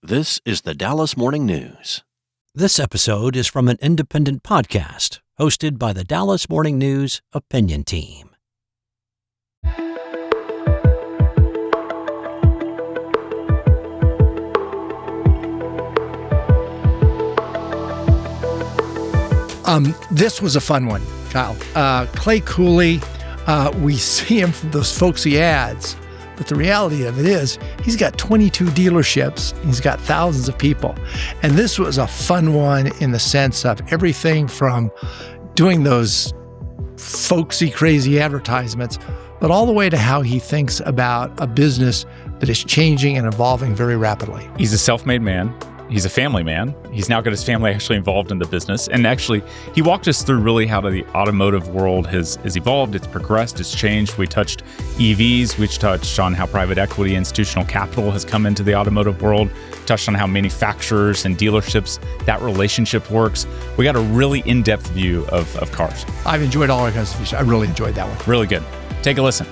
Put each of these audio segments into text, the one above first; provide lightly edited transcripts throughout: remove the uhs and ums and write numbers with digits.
This is the Dallas Morning News. This episode is from an independent podcast hosted by the Dallas Morning News Opinion Team. This was a fun one, Kyle. Clay Cooley, we see him from those folksy ads, but the reality of it is he's got 22 dealerships. He's got thousands of people. And this was a fun one in the sense of everything from doing those folksy, crazy advertisements, but all the way to how he thinks about a business that is changing and evolving very rapidly. He's a self-made man. He's a family man. He's now got his family actually involved in the business. And actually, he walked us through really how the automotive world has evolved. It's progressed. It's changed. We touched EVs. We touched on how private equity, institutional capital has come into the automotive world. Touched on how manufacturers and dealerships, that relationship works. We got a really in-depth view of cars. I've enjoyed all our kinds of features. I really enjoyed that one. Really good. Take a listen.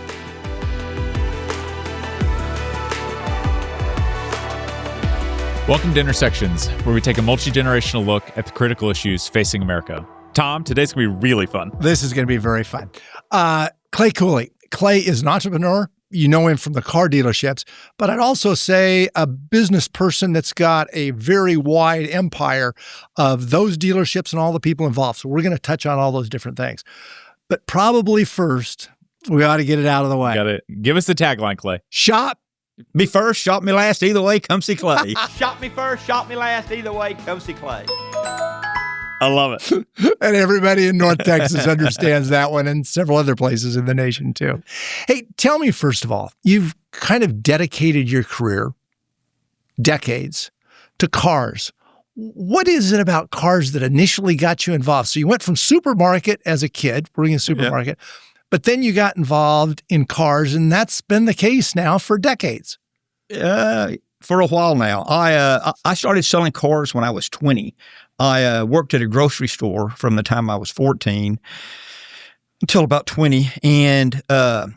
Welcome to Intersections, where we take a multi-generational look at the critical issues facing America. Tom, today's going to be really fun. This is going to be very fun. Clay Cooley. Clay is an entrepreneur. You know him from the car dealerships, but I'd also say a business person that's got a very wide empire of those dealerships and all the people involved. So we're going to touch on all those different things. But probably first, we ought to get it out of the way. Got it. Give us the tagline, Clay. Shop me first, shop me last, either way, come see Clay. Shop me first, shop me last, either way, come see Clay. I love it. And everybody in North Texas understands that one and several other places in the nation too. Hey, tell me first of all, you've kind of dedicated your career, decades, to cars. What is it about cars that initially got you involved? So you went from supermarket as a kid, working in a supermarket, but then you got involved in cars, and that's been the case now for decades. For a while now. I started selling cars when I was 20. I worked at a grocery store from the time I was 14 until about 20. And I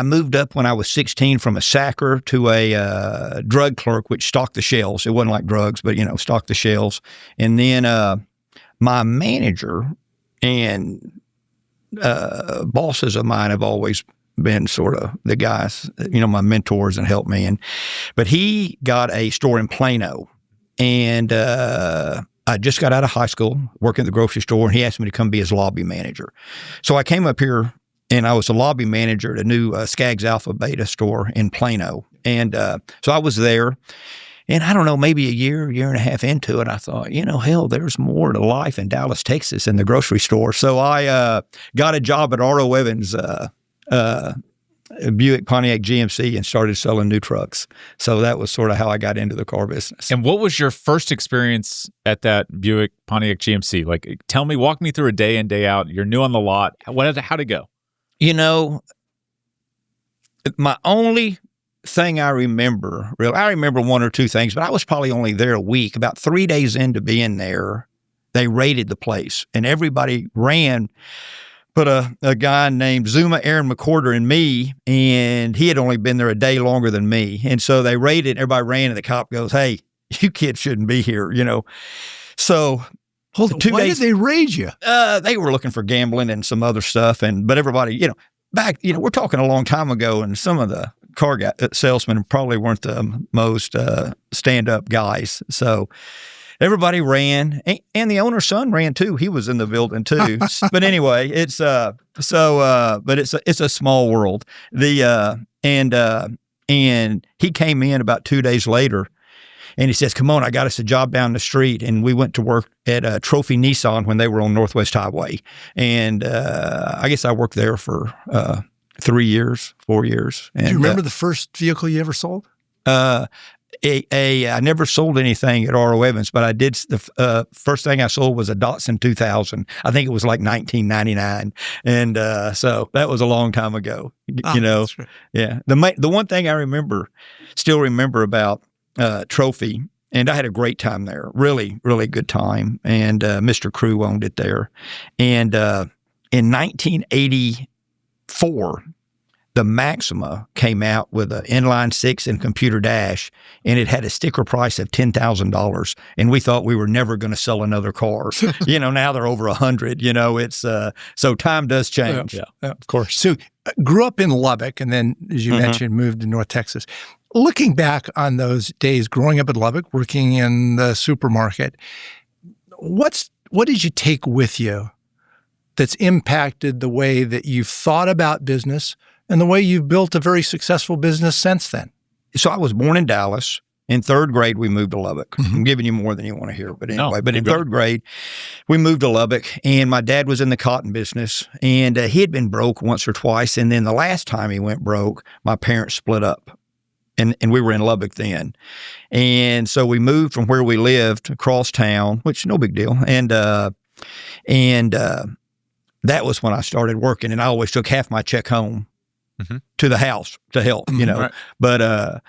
moved up when I was 16 from a sacker to a drug clerk, which stocked the shelves. It wasn't like drugs, but, stocked the shelves. And then my manager and bosses of mine have always been sort of the guys, my mentors and helped me. But he got a store in Plano, and I just got out of high school working at the grocery store, and he asked me to come be his lobby manager. So I came up here, and I was a lobby manager at a new Skaggs Alpha Beta store in Plano. And so I was there. And I don't know, maybe a year and a half into it, I thought, hell, there's more to life in Dallas, Texas than the grocery store. So I got a job at R.O. Evans, Buick Pontiac GMC, and started selling new trucks. So that was sort of how I got into the car business. And what was your first experience at that Buick Pontiac GMC? Like, walk me through a day in, day out. You're new on the lot. How'd it go? My only thing I remember one or two things, but I was probably only there a week. About 3 days into being there, they raided the place, and everybody ran but a guy named Zuma, Aaron McCorder, and me, and he had only been there a day longer than me. And so they raided, everybody ran, and the cop goes, "Hey, you kids shouldn't be here," So Hold on, why did they raid you? They were looking for gambling and some other stuff, but everybody, back, we're talking a long time ago, and some of the car salesmen probably weren't the most stand-up guys. So everybody ran, and the owner's son ran too. He was in the building too. But anyway, it's but it's a small world. And he came in about 2 days later, and he says, "Come on, I got us a job down the street." And we went to work at Trophy Nissan when they were on Northwest Highway. And I guess I worked there for 4 years. And, do you remember the first vehicle you ever sold? I never sold anything at R.O. Evans, but I did. The first thing I sold was a Datsun 2000. I think it was like 1999, and so that was a long time ago. That's right. Yeah. The one thing I still remember about Trophy, and I had a great time there. Really, really good time. And Mr. Crew owned it there. And in 1984. the Maxima came out with an inline six and computer dash, and it had a sticker price of $10,000. And we thought we were never going to sell another car. Now they're over 100. It's so time does change. Yeah, of course. So grew up in Lubbock, and then, as you mentioned, moved to North Texas. Looking back on those days, growing up in Lubbock, working in the supermarket, what did you take with you that's impacted the way that you've thought about business and the way you've built a very successful business since then? So I was born in Dallas. In third grade, we moved to Lubbock. I'm giving you more than you want to hear, but anyway. But in third grade, we moved to Lubbock, and my dad was in the cotton business, and he had been broke once or twice. And then the last time he went broke, my parents split up, and we were in Lubbock then. And so we moved from where we lived across town, which no big deal. And that was when I started working, and I always took half my check home to the house to help, Right. But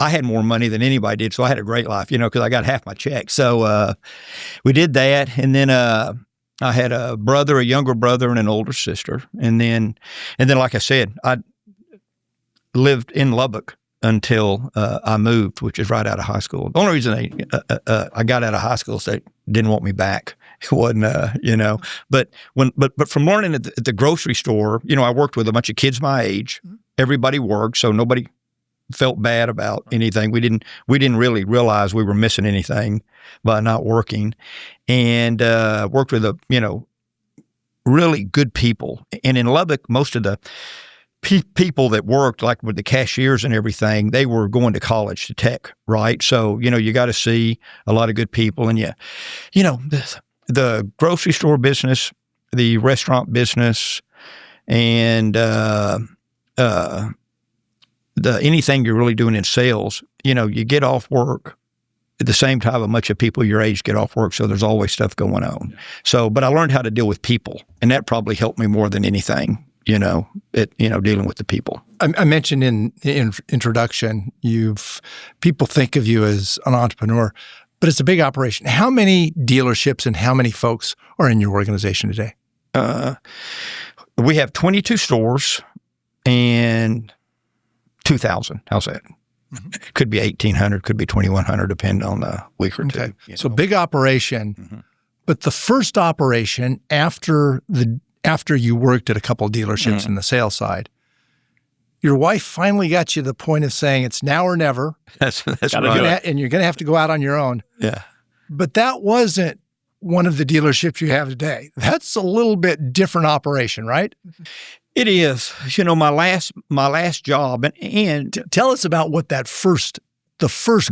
I had more money than anybody did, so I had a great life, because I got half my check. So we did that, and then I had a younger brother, and an older sister, and then like I said, I lived in Lubbock until I moved, which is right out of high school. The only reason I got out of high school is they didn't want me back. It wasn't, But from learning at the grocery store, I worked with a bunch of kids my age. Everybody worked, so nobody felt bad about anything. We didn't really realize we were missing anything by not working, and worked with really good people. And in Lubbock, most of the people that worked, like with the cashiers and everything, they were going to college to tech, right? So, you got to see a lot of good people. And the grocery store business, the restaurant business, and anything you're really doing in sales, you get off work at the same time a bunch of people your age get off work, so there's always stuff going on. So, but I learned how to deal with people, and that probably helped me more than anything. Dealing with the people. I mentioned in the introduction, people think of you as an entrepreneur, but it's a big operation. How many dealerships and how many folks are in your organization today? We have 22 stores and 2,000. How's that? It could be 1,800, could be 2,100, depending on the week or two. So big operation, but the first operation after you worked at a couple of dealerships in the sales side, your wife finally got you to the point of saying it's now or never. That's right. And you're going to have to go out on your own. Yeah. But that wasn't one of the dealerships you have today. That's a little bit different operation, right? It is. My last job, and tell us about what the first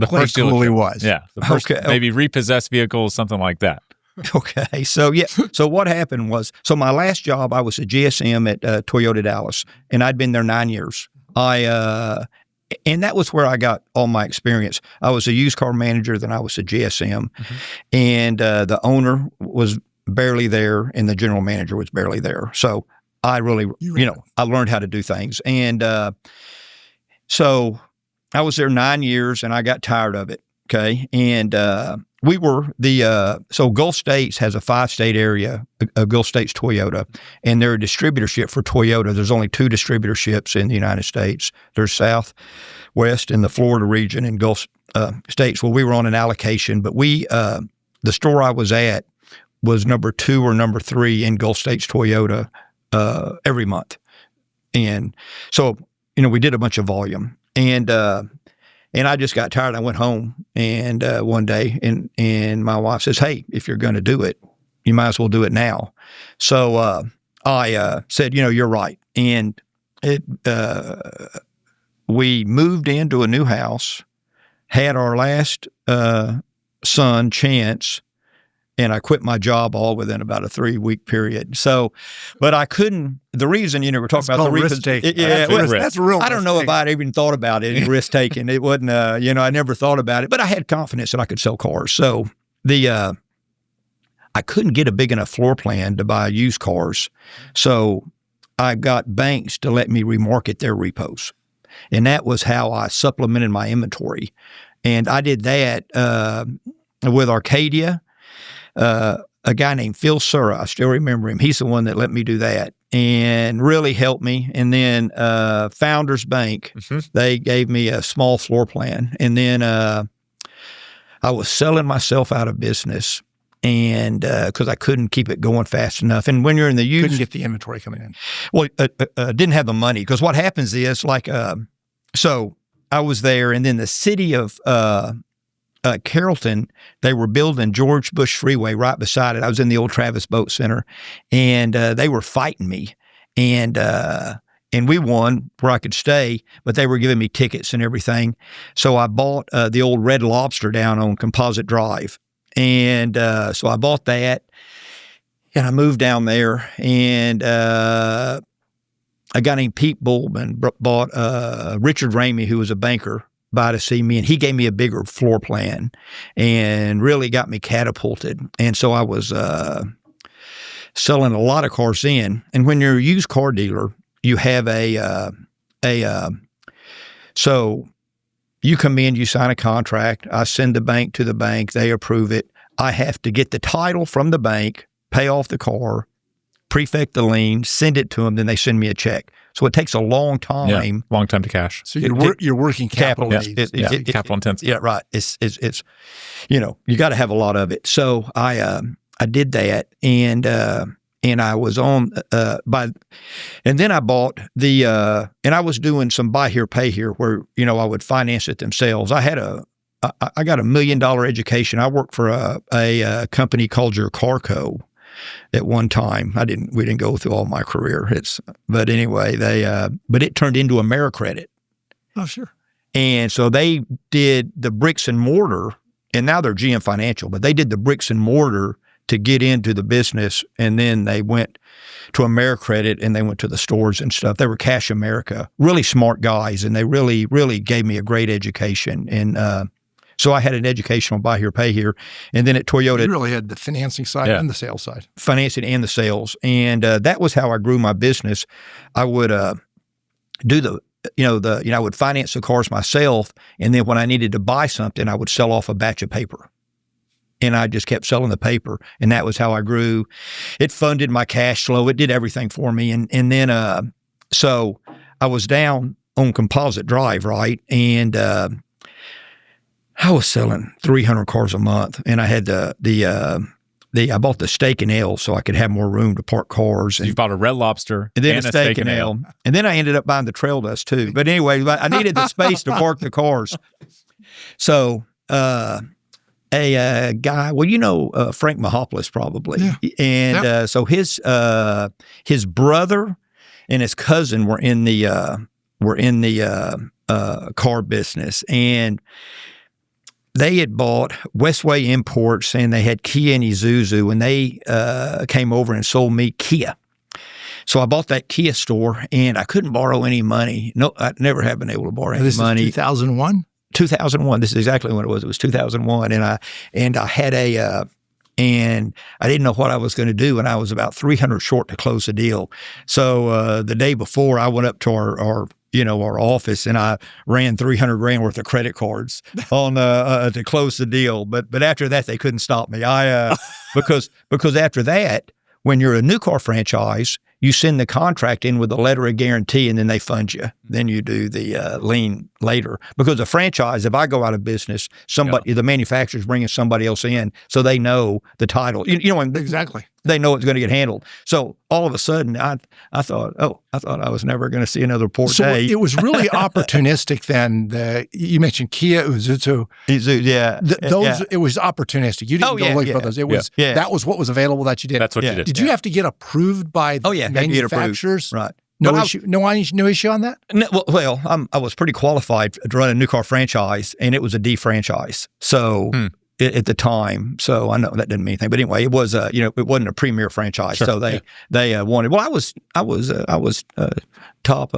Clay Cooley was. Yeah. The first, maybe repossessed vehicles, something like that. Okay. So, So what happened was, my last job, I was a GSM at Toyota Dallas, and I'd been there 9 years. And that was where I got all my experience. I was a used car manager, then I was a GSM, and the owner was barely there, and the general manager was barely there. So I really, I learned how to do things. And so I was there 9 years, and I got tired of it. Okay. And we were so Gulf States has a 5-state area, Gulf States Toyota, and they're a distributorship for Toyota. There's only 2 distributorships in the United States. There's Southwest in the Florida region and Gulf States. Well, we were on an allocation, but the store I was at was number 2 or number 3 in Gulf States Toyota every month. And so, we did a bunch of volume. And I just got tired. I went home and one day, and my wife says, "Hey, if you're going to do it, you might as well do it now." So I said, "You're right." And we moved into a new house, had our last son, Chance, and I quit my job all within about a 3-week period. So, but I couldn't. The reason we're talking about the risk taking. That's real. I don't know if I'd even thought about it. Risk taking. It wasn't. I never thought about it. But I had confidence that I could sell cars. So I couldn't get a big enough floor plan to buy used cars. So I got banks to let me remarket their repos, and that was how I supplemented my inventory. And I did that with Arcadia. A guy named Phil Sura, I still remember him. He's the one that let me do that. and really helped me. And then Founders Bank, they gave me a small floor plan. And then I was selling myself out of business, and because I couldn't keep it going fast enough. And when you're in the used, Couldn't get the inventory coming in. well, didn't have the money, because what happens is so I was there, and then the city of Carrollton, they were building George Bush Freeway right beside it. I was in the old Travis Boat Center, and they were fighting me, and we won where I could stay, but they were giving me tickets and everything. So I bought the old Red Lobster down on Composite Drive, and so I bought that, and I moved down there, and a guy named Pete Bullman bought Richard Ramey, who was a banker, by to see me, and he gave me a bigger floor plan and really got me catapulted. And so I was selling a lot of cars in. And when you're a used car dealer, you have so you come in, you sign a contract, I send the bank to the bank, they approve it. I have to get the title from the bank, pay off the car, prefect the lien, send it to them, then they send me a check. So it takes a long time. Yeah, long time to cash. So your working capital needs. Capital intensive. Yeah, right. It's you got to have a lot of it. So I did that, and I was on and then I bought the and I was doing some buy here, pay here, where I would finance it themselves. I got $1 million education. I worked for a company called Your Carco at one time. We didn't go through all my career. But anyway, but it turned into AmeriCredit. Oh, sure. And so they did the bricks and mortar, and now they're GM Financial, but they did the bricks and mortar to get into the business. And then they went to AmeriCredit, and they went to the stores and stuff. They were Cash America, really smart guys. And they really, really gave me a great education. And, so I had an educational buy here, pay here. And then at Toyota. You really had the financing side and the sales side. Financing and the sales. And that was how I grew my business. I would do I would finance the cars myself. And then when I needed to buy something, I would sell off a batch of paper. And I just kept selling the paper. And that was how I grew. It funded my cash flow. It did everything for me. And then, so I was down on Composite Drive, right? And, I was selling 300 cars a month, and I had I bought the steak and ale so I could have more room to park cars. So you bought a Red Lobster and then a steak and ale. And then I ended up buying the Trail Dust too. But anyway, I needed the space to park the cars. So a guy, Frank Mahopoulos probably. Yeah. And so his brother and his cousin were in the car business, and they had bought Westway Imports, and they had Kia and Isuzu, and they came over and sold me Kia. So I bought that Kia store, and I couldn't borrow any money. No, I never have been able to borrow any money. This is 2001? 2001. This is exactly when it was. It was 2001, and I had and I didn't know what I was going to do, and I was about 300 short to close the deal. So the day before, I went up to our office, and I ran $300,000 worth of credit cards on to close the deal. But after that, they couldn't stop me. Because after that, when you're a new car franchise, you send the contract in with a letter of guarantee, and then they fund you. Then you do the lien later. Because a franchise, if I go out of business, the manufacturer's bringing somebody else in, so they know the title. Exactly. They know it's going to get handled. So all of a sudden, I thought I was never going to see another poor day. So it was really opportunistic then. You mentioned Kia, Isuzu. Yeah. It was opportunistic. You didn't go look for those. It was that was what was available that you did. That's what you did. Did you have to get approved by manufacturers? Right. No issue on that? No, well, I was pretty qualified to run a new car franchise, and it was a D franchise. So at the time, so I know that didn't mean anything. But anyway, it was it wasn't a premier franchise. Sure. So they wanted. Well, I was top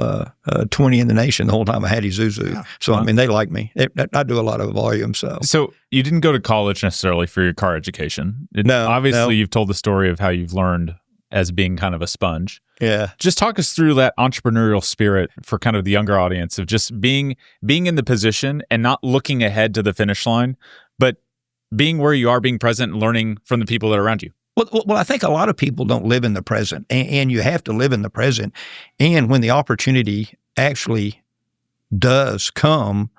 20 in the nation the whole time I had Isuzu. Yeah. So I mean, they like me. I do a lot of volume. So you didn't go to college necessarily for your car education. Obviously, you've told the story of how you've learned as being kind of a sponge. Yeah. Just talk us through that entrepreneurial spirit for kind of the younger audience of just being in the position and not looking ahead to the finish line, but being where you are, being present and learning from the people that are around you. Well, I think a lot of people don't live in the present, and you have to live in the present. And when the opportunity actually does come,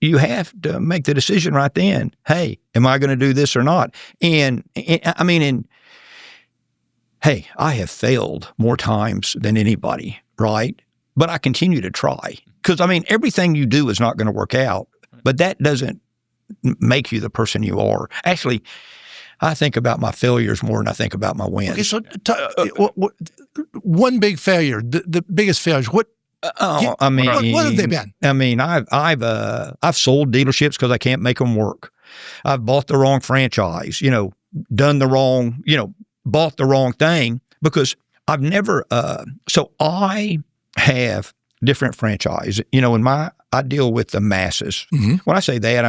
you have to make the decision right then. Hey, am I going to do this or not? And hey, I have failed more times than anybody, right? But I continue to try because, everything you do is not going to work out, but that doesn't make you the person you are. Actually, I think about my failures more than I think about my wins. Okay, so one big failure, the biggest failures. What have they been? I've sold dealerships because I can't make them work. I've bought the wrong franchise. Done the wrong. Bought the wrong thing because I've never. So I have different franchise. I deal with the masses. Mm-hmm. When I say that,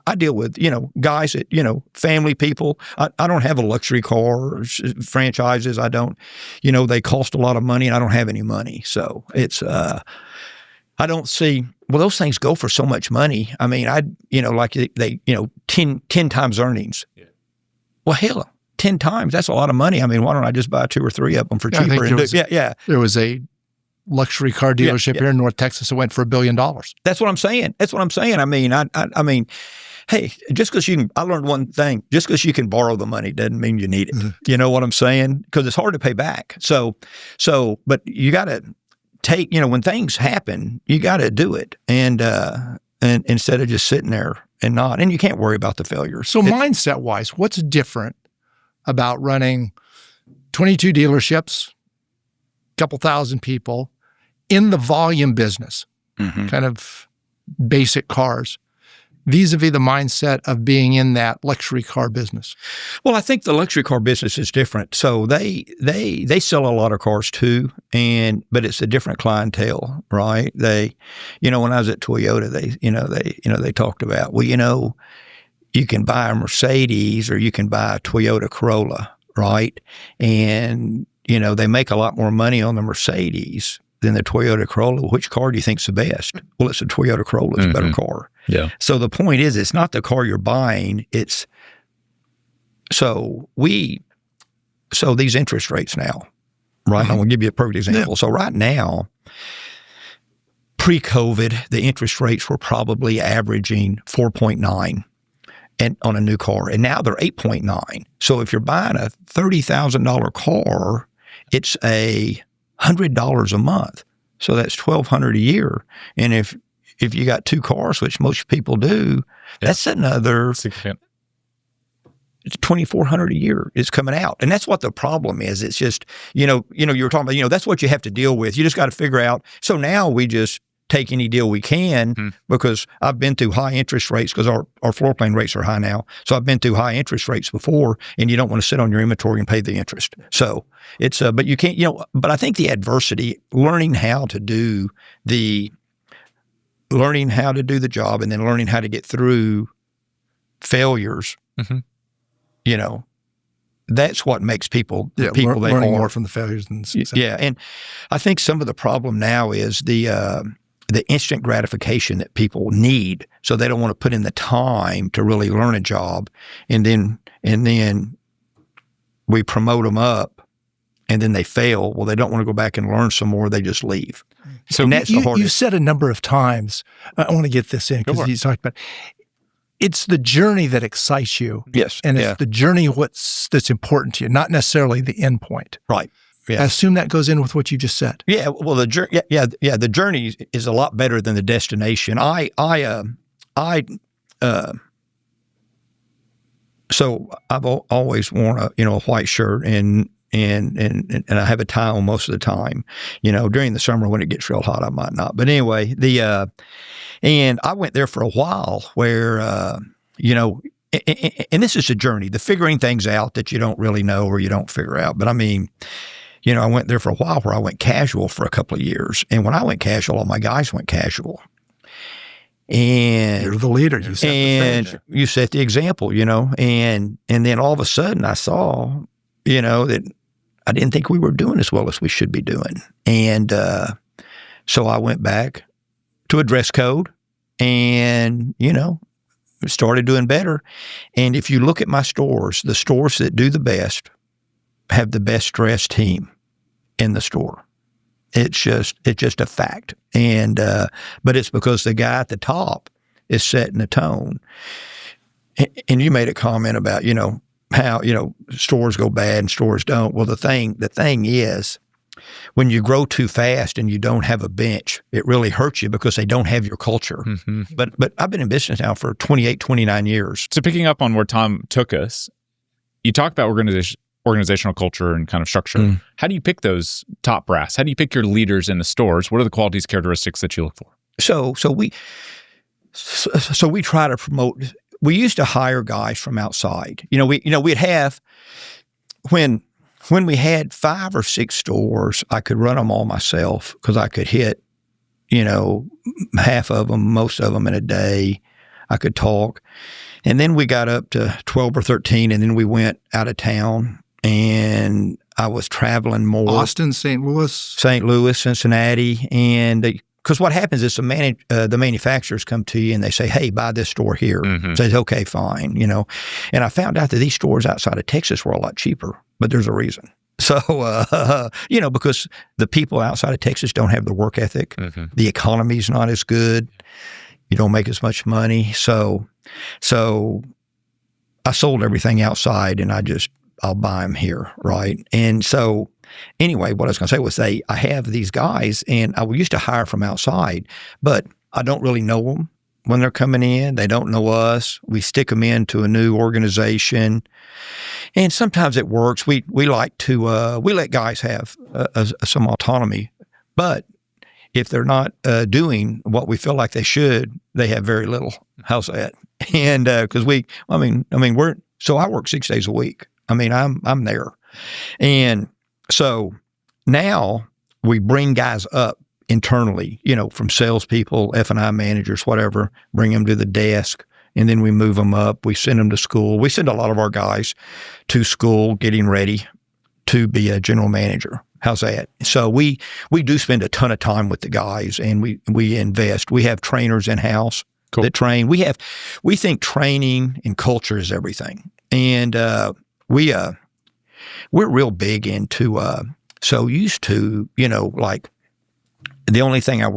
I deal with, guys that, family people. I don't have a luxury car franchises. I don't, they cost a lot of money and I don't have any money. So it's, I don't see, those things go for so much money. Like they 10 times earnings. Yeah. Well, hell, 10 times, that's a lot of money. Why don't I just buy 2 or 3 of them for cheaper? There was a luxury car dealership here in North Texas that went for $1 billion. That's what I'm saying. Hey, just because I learned one thing, just because you can borrow the money doesn't mean you need it. Mm-hmm. You know what I'm saying? Because it's hard to pay back. So, but you got to take, when things happen, you got to do it. And instead of just sitting there and you can't worry about the failures. So mindset wise, what's different about running 22 dealerships, couple thousand people in the volume business, mm-hmm. kind of basic cars, vis-a-vis the mindset of being in that luxury car business? Well, I think the luxury car business is different. So they sell a lot of cars too, but it's a different clientele, right? They, when I was at Toyota, they talked about, you can buy a Mercedes or you can buy a Toyota Corolla, right? And they make a lot more money on the Mercedes than the Toyota Corolla. Which car do you think's the best? Well, it's a Toyota Corolla. It's a better car. Yeah. So the point is, it's not the car you're buying. It's so these interest rates now, right? Mm-hmm. I'm going to give you a perfect example. Yeah. So right now, pre-COVID, the interest rates were probably averaging 4.9. And on a new car, and now they're 8.9. So if you're buying a $30,000 car, it's $100 a month. So that's $1,200 a year. And if you got 2 cars, which most people do, that's another $2,400 a year is coming out. And that's what the problem is. It's just, you were talking about, that's what you have to deal with. You just got to figure out. So now we just take any deal we can because I've been through high interest rates because our floor plan rates are high now. So I've been through high interest rates before, and you don't want to sit on your inventory and pay the interest. So it's, but you can't, but I think the adversity, learning how to do the job and then learning how to get through failures, that's what makes people the people they learning are. More from the failures than success. Yeah. And I think some of the problem now is the instant gratification that people need, so they don't want to put in the time to really learn a job, and then we promote them up, and then they fail. Well, they don't want to go back and learn some more; they just leave. So and that's the hardest. You've said a number of times. I want to get this in because you talked about it's the journey that excites you. Yes, and it's the journey that's important to you, not necessarily the end point. Right. Yeah. I assume that goes in with what you just said. Yeah. Well, the journey is a lot better than the destination. So I've always worn a white shirt and I have a tie on most of the time. During the summer when it gets real hot, I might not. But anyway, and I went there for a while where and this is a journey, the figuring things out that you don't really know or you don't figure out. But I went there for a while where I went casual for a couple of years. And when I went casual, all my guys went casual. And you're the leader. You set the example, and then all of a sudden I saw, that I didn't think we were doing as well as we should be doing. And so I went back to a dress code and, started doing better. And if you look at my stores, the stores that do the best have the best dressed team in the store. It's just a fact. And but it's because the guy at the top is setting the tone. And you made a comment about, how, stores go bad and stores don't. Well, the thing is, when you grow too fast and you don't have a bench, it really hurts you because they don't have your culture. Mm-hmm. But I've been in business now for 28, 29 years. So picking up on where Tom took us, you talk about organizational culture and kind of structure. How do you pick those top brass? How do you pick your leaders in the stores? What are the qualities, characteristics that you look for? So we try to promote. We used to hire guys from outside. We'd have when we had 5 or 6 stores, I could run them all myself because I could hit, half of them, most of them in a day. I could talk. And then we got up to 12 or 13, and then we went out of town, and I was traveling more. Austin, St. Louis, Cincinnati. And because what happens is the manufacturers come to you and they say, hey, buy this store here. Mm-hmm. Says, okay, fine, And I found out that these stores outside of Texas were a lot cheaper, but there's a reason. So, because the people outside of Texas don't have the work ethic. Mm-hmm. The economy's not as good. You don't make as much money. So I sold everything outside and I'll buy them here, right? And so anyway, what I was going to say was I have these guys, and I used to hire from outside, but I don't really know them when they're coming in. They don't know us. We stick them into a new organization, and sometimes it works. We like to we let guys have some autonomy, but if they're not doing what we feel like they should, they have very little. How's that? And because I work 6 days a week. I'm there, and so now we bring guys up internally, from salespeople, F&I managers, whatever, bring them to the desk, and then we move them up. We send them to school. We send a lot of our guys to school getting ready to be a general manager. How's that? So we do spend a ton of time with the guys, and we invest. We have trainers in-house that train. We think training and culture is everything. And we're real big into, used to, like the only thing I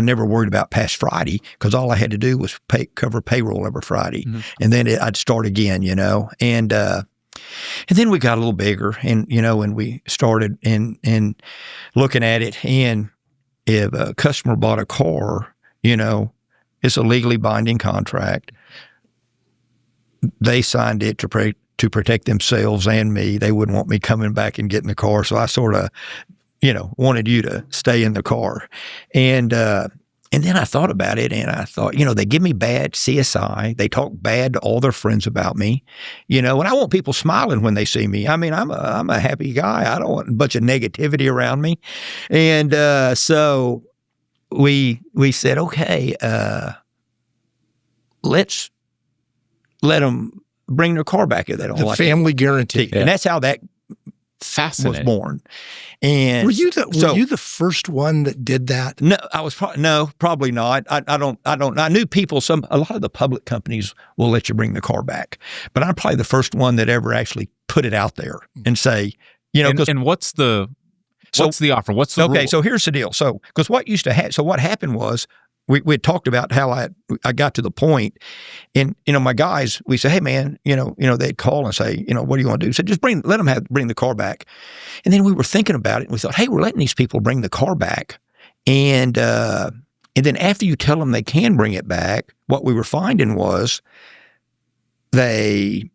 never worried about past Friday because all I had to do was cover payroll every Friday. Mm-hmm. And then I'd start again, and then we got a little bigger and we started in looking at it. And if a customer bought a car, it's a legally binding contract. They signed it to protect themselves and me. They wouldn't want me coming back and getting the car. So I sort of, wanted you to stay in the car. And then I thought about it and I thought, they give me bad CSI. They talk bad to all their friends about me, and I want people smiling when they see me. I'm a happy guy. I don't want a bunch of negativity around me. And so we said, okay, let's let them bring their car back if they don't like it. The family guarantee. And that's how that was born. And were you the first one that did that? No, I was probably not. I knew people, a lot of the public companies will let you bring the car back, but I'm probably the first one that ever actually put it out there and say, and what's the offer? What's the rule? So here's the deal. So, because what happened was, we had talked about how I got to the point, and my guys, we said, hey man, they'd call and say, what do you want to do? So just bring the car back, and then we were thinking about it, and we thought, hey, we're letting these people bring the car back, and then after you tell them they can bring it back, what we were finding was they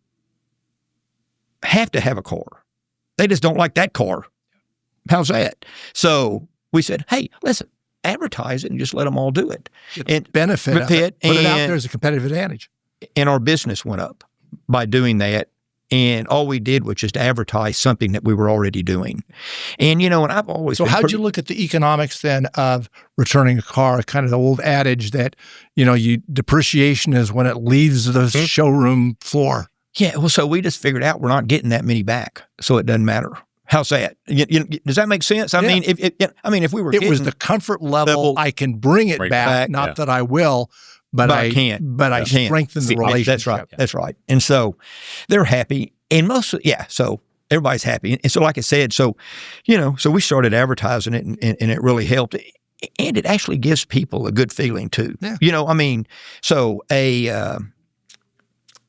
have to have a car. They just don't like that car. How's that? So we said, hey, listen. Advertise it and just let them all do it. And benefit of it. Put it out there as a competitive advantage. And our business went up by doing that. And all we did was just advertise something that we were already doing. And, and I've always So how'd you look at the economics then of returning a car? Kind of the old adage that, depreciation is when it leaves the showroom floor. Yeah. Well, so we just figured out we're not getting that many back. So it doesn't matter. How's that? Does that make sense? I mean, if we were, it was the comfort level. I can bring it back. Not that I will, but I can't. But I strengthen the relationship. That's right. And so they're happy. And so everybody's happy. And so like I said, so we started advertising it and it really helped. And it actually gives people a good feeling too. Yeah. So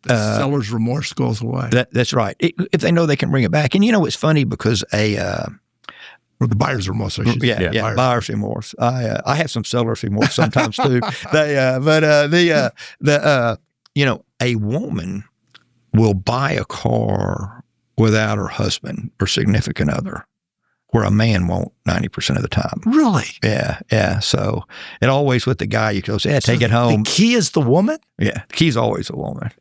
seller's remorse goes away. That's right. If they know they can bring it back. And it's funny because or the buyer's remorse, I should say. Yeah, buyer's remorse. I have some seller's remorse sometimes too. A woman will buy a car without her husband or significant other, where a man won't 90% of the time. Really? Yeah. So it always with the guy, you go, take it home. The key is the woman? Yeah, the key's always a woman.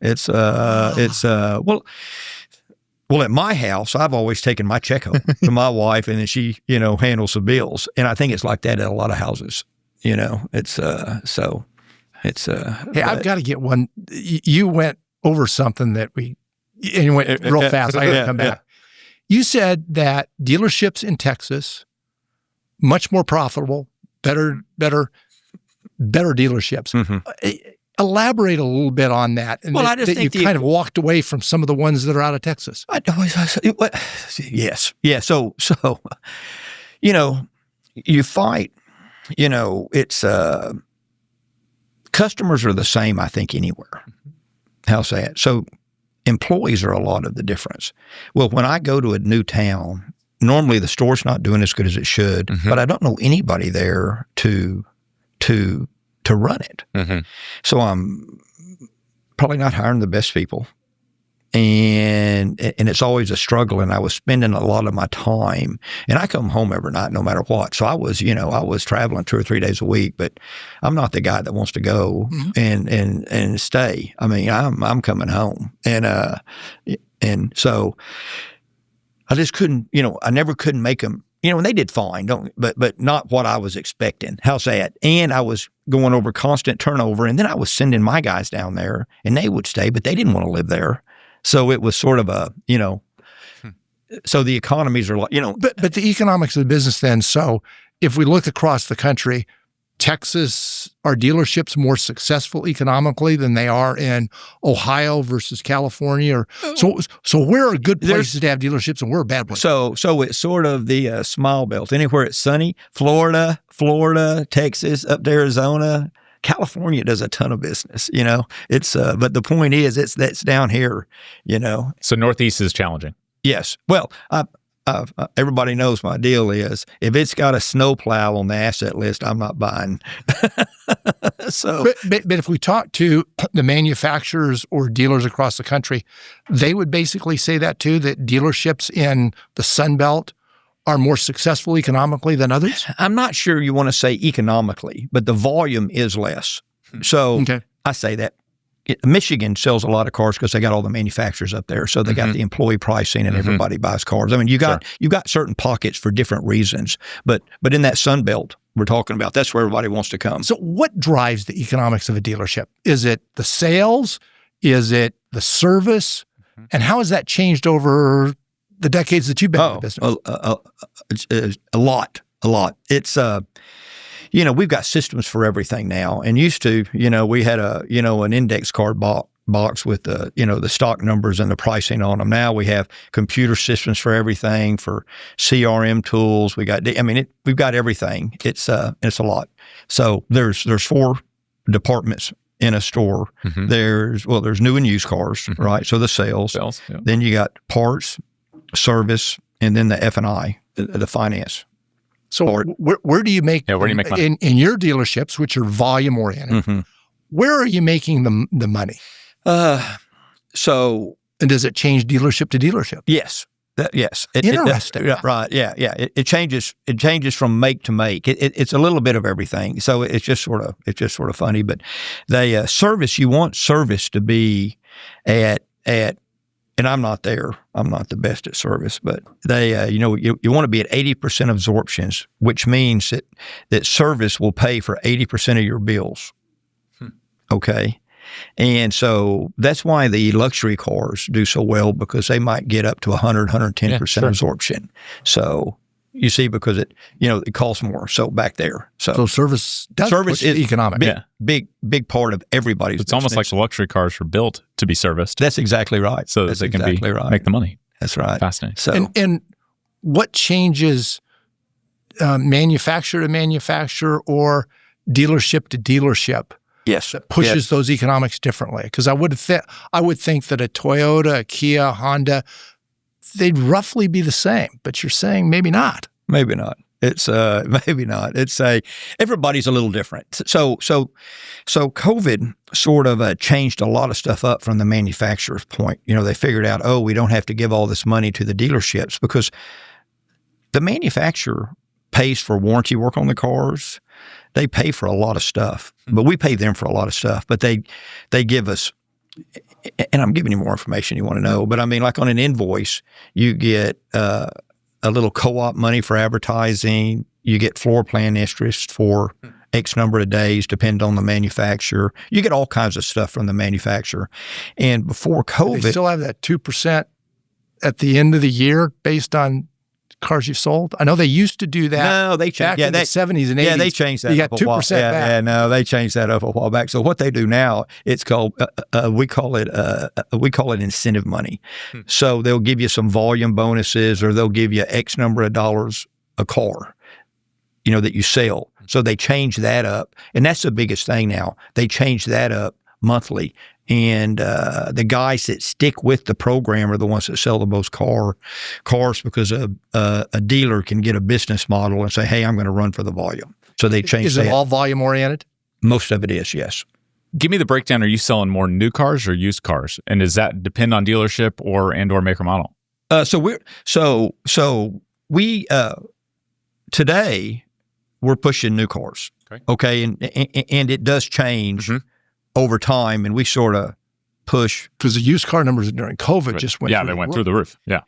Well, at my house, I've always taken my check home to my wife, and then she, handles the bills. And I think it's like that at a lot of houses. Hey, I've got to get one. You went over something and you went real fast. I got to come back. You said that dealerships in Texas, much more profitable, better dealerships. Mm-hmm. Elaborate a little bit on that. And I just think you kind of walked away from some of the ones that are out of Texas. Yes. Yeah. So, you fight, it's, customers are the same, I think, anywhere. How's that? So employees are a lot of the difference. Well, when I go to a new town, normally the store's not doing as good as it should, but I don't know anybody there to run it. Mm-hmm. So I'm probably not hiring the best people. And it's always a struggle. And I was spending a lot of my time, and I come home every night no matter what. So I was traveling 2 or 3 days a week, but I'm not the guy that wants to go and stay. I mean, I'm coming home. And so I just couldn't, I never couldn't make them, and they did fine, but not what I was expecting. How's that? And I was going over constant turnover, and then I was sending my guys down there, and they would stay, but they didn't want to live there. So it was sort of a, so the economies are like, But the economics of the business then, so if we look across the country, Texas, are dealerships more successful economically than they are in Ohio versus California? So where are good places to have dealerships and where are bad places? So it's sort of the smile belt. Anywhere it's sunny, Florida, Texas, up to Arizona. California does a ton of business, it's, but the point is that's down here, So Northeast is challenging. Yes. Well, everybody knows my deal is if it's got a snowplow on the asset list, I'm not buying. So, but if we talk to the manufacturers or dealers across the country, they would basically say that too, that dealerships in the Sun Belt are more successful economically than others? I'm not sure you want to say economically, but the volume is less. So I say that. Michigan sells a lot of cars because they got all the manufacturers up there. So they got the employee pricing and everybody buys cars. I mean, you got certain pockets for different reasons, but in that Sun Belt we're talking about, that's where everybody wants to come. So what drives the economics of a dealership? Is it the sales? Is it the service? And how has that changed over the decades that you've been in the business? A lot. It's, we've got systems for everything now. And used to, we had an index card box with the stock numbers and the pricing on them. Now we have computer systems for everything, for CRM tools. We've got everything. It's a lot. So there's 4 departments in a store. There's new and used cars, right? So the sales. Yeah. Then you got parts, service, and then the F&I, the finance. So where do you make? Yeah, where do you make money? In your dealerships, which are volume oriented? Where are you making the money? And does it change dealership to delership? Yes. Yes. Interesting. Right. Yeah. It changes. It changes from make to make. It's a little bit of everything. So it's just sort of funny. But the service, you want service to be at. And I'm not there. I'm not the best at service, but they, you want to be at 80% absorptions, which means that service will pay for 80% of your bills. Okay. And so that's why the luxury cars do so well, because they might get up to 100, 110% absorption. So You see, because it costs more. So back there. So service is economic. Big part of everybody's It's almost like the luxury cars were built to be serviced. That's exactly right. So that they can make the money. That's right. Fascinating. So and what changes manufacturer to manufacturer or dealership to dealership? Yes, that pushes those economics differently. Because I would think that a Toyota, a Kia, a Honda, they'd roughly be the same. But you're saying maybe not. Maybe not. It's maybe not. It's everybody's a little different. So COVID sort of changed a lot of stuff up from the manufacturer's point. They figured out, we don't have to give all this money to the dealerships because the manufacturer pays for warranty work on the cars. They pay for a lot of stuff, but we pay them for a lot of stuff. But they give us, and I'm giving you more information you want to know. But I mean, like on an invoice, you get a little co-op money for advertising. You get floor plan interest for X number of days, depending on the manufacturer. You get all kinds of stuff from the manufacturer. And before COVID, they still have that 2% at the end of the year based on cars you sold? I know they used to do that. No, they changed. Back in the 70s and 80s. Yeah, they changed that. You got 2% back. Yeah, no, they changed that up a while back. So what they do now, it's called we call it incentive money. So they'll give you some volume bonuses, or they'll give you X number of dollars a car, that you sell. So they change that up, and that's the biggest thing now. They change that up monthly. And the guys that stick with the program are the ones that sell the most cars because a dealer can get a business model and say, hey, I'm going to run for the volume. So they change Is it all volume oriented? Most of it is, yes. Give me the breakdown. Are you selling more new cars or used cars? And does that depend on dealership or maker model? Today we're pushing new cars. Okay. And it does change over time, and we sort of push because the used car numbers during COVID just went. Yeah, they went through the roof. Yeah,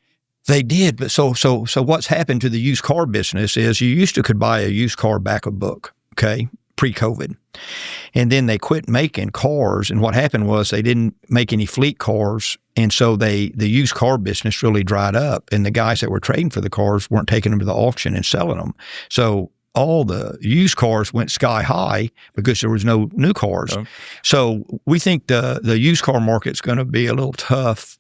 they did. But so what's happened to the used car business is you could buy a used car backup book, okay, pre-COVID, and then they quit making cars. And what happened was they didn't make any fleet cars, and so the used car business really dried up. And the guys that were trading for the cars weren't taking them to the auction and selling them. So all the used cars went sky high because there was no new cars. Oh. So we think the used car market's going to be a little tough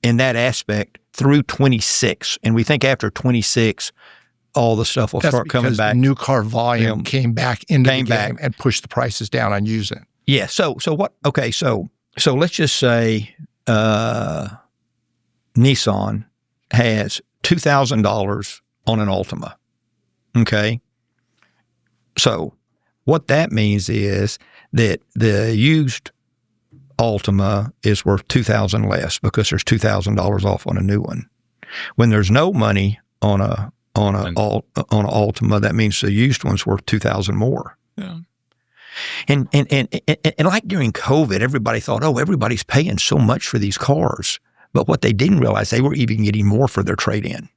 in that aspect through 26. And we think after 26, all the stuff will start coming back. New car volume came back into the game and pushed the prices down on using. Yeah. So what? Okay. So let's just say Nissan has $2,000 on an Altima. Okay. So what that means is that the used Altima is worth $2,000 less because there's $2,000 off on a new one. When there's no money on a Altima, that means the used one's worth $2,000 more. Yeah. And like during COVID, everybody thought, everybody's paying so much for these cars. But what they didn't realize, they were even getting more for their trade-in.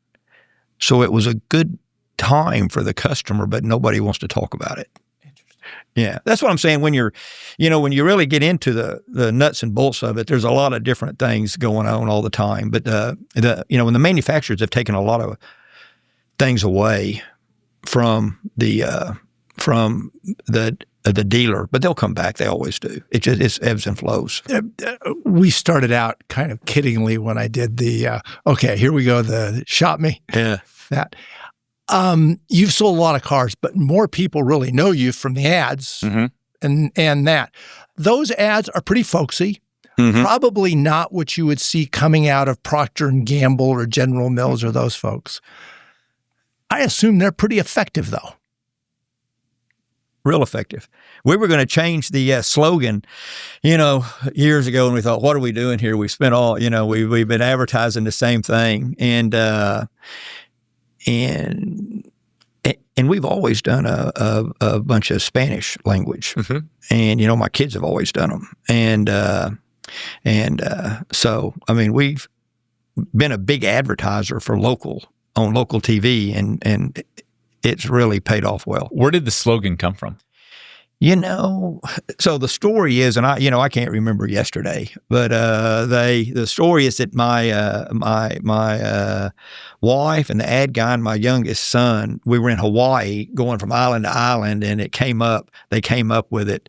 So it was a good time for the customer, but nobody wants to talk about it. Interesting. Yeah, that's what I'm saying. When you really get into the nuts and bolts of it, there's a lot of different things going on all the time. But when the manufacturers have taken a lot of things away from the dealer, but they'll come back. They always do. It's ebbs and flows. We started out kind of kiddingly when I did the here we go, the shop me. Yeah, that. You've sold a lot of cars, but more people really know you from the ads and that. Those ads are pretty folksy, probably not what you would see coming out of Procter & Gamble or General Mills or those folks. I assume they're pretty effective, though. Real effective. We were going to change the slogan, years ago, and we thought, what are we doing here? We spent all, we've been advertising the same thing, and we've always done a bunch of Spanish language, and my kids have always done them, and so I mean we've been a big advertiser for local TV, and it's really paid off well. Where did the slogan come from? So the story is, and I can't remember yesterday, but the story is that my wife and the ad guy and my youngest son, we were in Hawaii going from island to island, and they came up with it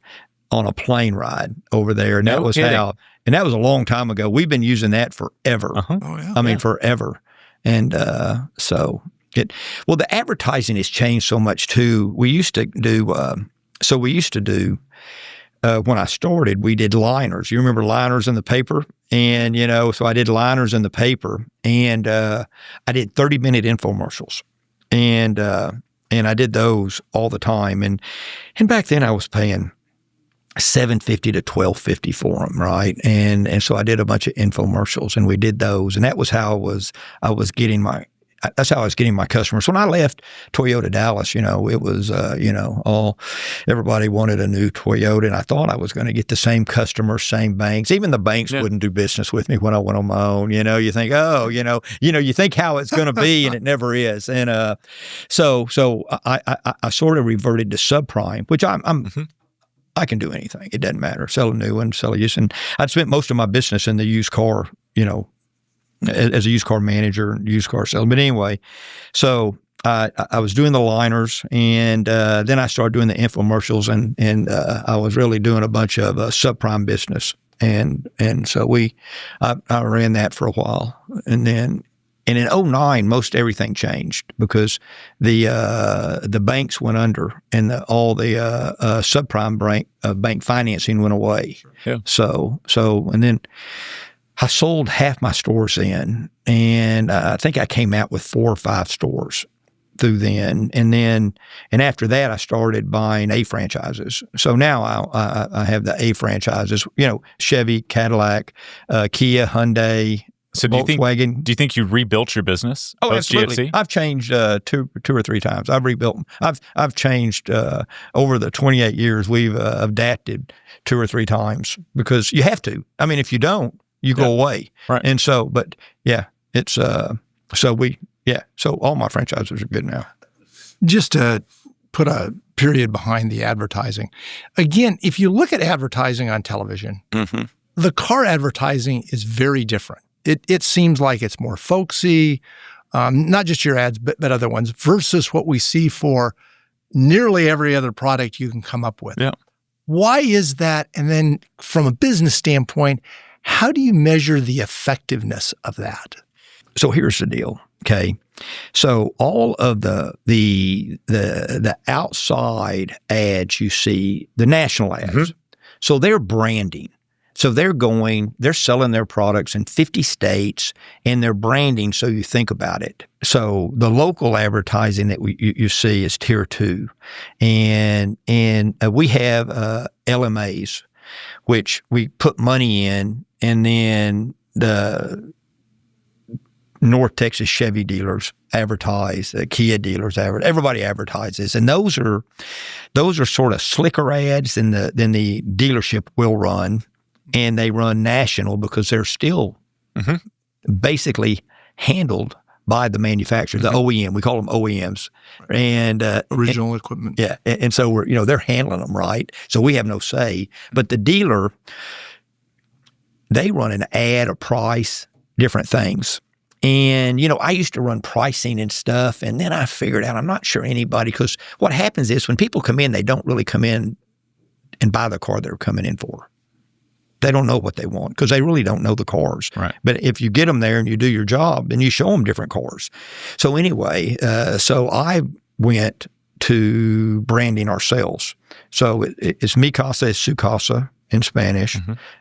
on a plane ride over there, and that was how. And that was a long time ago. We've been using that forever. Uh-huh. Oh, yeah. I mean, forever. And the advertising has changed so much too. We used to do. When I started, we did liners. You remember liners in the paper? And, so I did liners in the paper, and I did 30-minute infomercials. And I did those all the time. And back then I was paying $7.50 to $12.50 for them, right? And so I did a bunch of infomercials, and we did those. And that was how I was getting my customers. When I left Toyota Dallas, it was, everybody wanted a new Toyota, and I thought I was going to get the same customers, same banks. Even the banks wouldn't do business with me when I went on my own. You think, you think how it's going to be, and it never is. And so I sort of reverted to subprime, which I can do anything. It doesn't matter. Sell a new one, sell a used. And I'd spent most of my business in the used car, as a used car manager and used car salesman. But anyway, so I was doing the liners, and then I started doing the infomercials, and I was really doing a bunch of subprime business. And so I ran that for a while. And then in 2009, most everything changed because the banks went under, and all the subprime bank financing went away. Yeah. So and then I sold half my stores in, and I think I came out with 4 or 5 stores through then. And after that, I started buying A franchises. So now I have the A franchises, Chevy, Cadillac, Kia, Hyundai, So Volkswagen. do you think you rebuilt your business? Oh, post absolutely. GFC? I've changed two or three times. I've rebuilt them. I've changed over the 28 years. We've adapted 2 or 3 times because you have to. I mean, if you don't, you go away. Right. And so, but yeah, it's so all my franchises are good now. Just to put a period behind the advertising. Again, if you look at advertising on television, the car advertising is very different. It seems like it's more folksy, not just your ads, but other ones, versus what we see for nearly every other product you can come up with. Yeah. Why is that? And then from a business standpoint, how do you measure the effectiveness of that? So here's the deal. Okay. So all of the outside ads you see, the national ads, so they're branding. So they're selling their products in 50 states, and they're branding. So you think about it. So the local advertising that you see is tier 2, and we have LMAs, which we put money in, and then the North Texas Chevy dealers advertise, the Kia dealers advertise, everybody advertises. And those are sort of slicker ads than the dealership will run. And they run national because they're still basically handled by the manufacturer, the OEM. We call them OEMs. And Original equipment. Yeah. And so they're handling them, right? So we have no say. But the dealer, they run an ad, a price, different things. And, I used to run pricing and stuff, and then I figured out I'm not sure anybody, because what happens is when people come in, they don't really come in and buy the car they're coming in for. They don't know what they want because they really don't know the cars. Right. But if you get them there and you do your job, then you show them different cars. So anyway, so I went to branding ourselves. So it's Mi Casa, it's Su Casa in Spanish,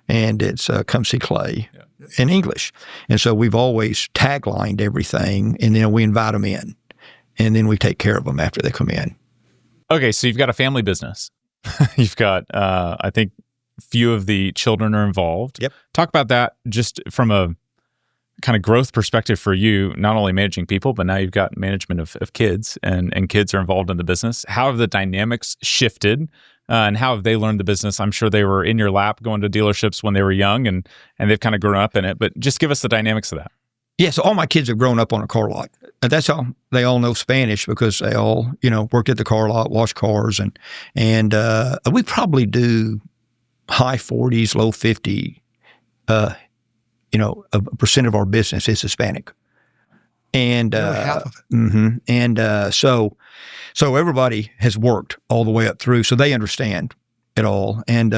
and it's Come See Clay in English. And so we've always taglined everything, and then we invite them in, and then we take care of them after they come in. Okay, so you've got a family business. You've got, I think, few of the children are involved. Yep. Talk about that just from a kind of growth perspective for you, not only managing people, but now you've got management of kids, and kids are involved in the business. How have the dynamics shifted, and how have they learned the business? I'm sure they were in your lap going to dealerships when they were young, and they've kind of grown up in it, but just give us the dynamics of that. Yeah, so all my kids have grown up on a car lot. And that's how they all know Spanish because they all, worked at the car lot, washed cars, and we probably do high 40s, low 50, a percent of our business is Hispanic. And half of it. Mm-hmm, and so everybody has worked all the way up through, so they understand it all, and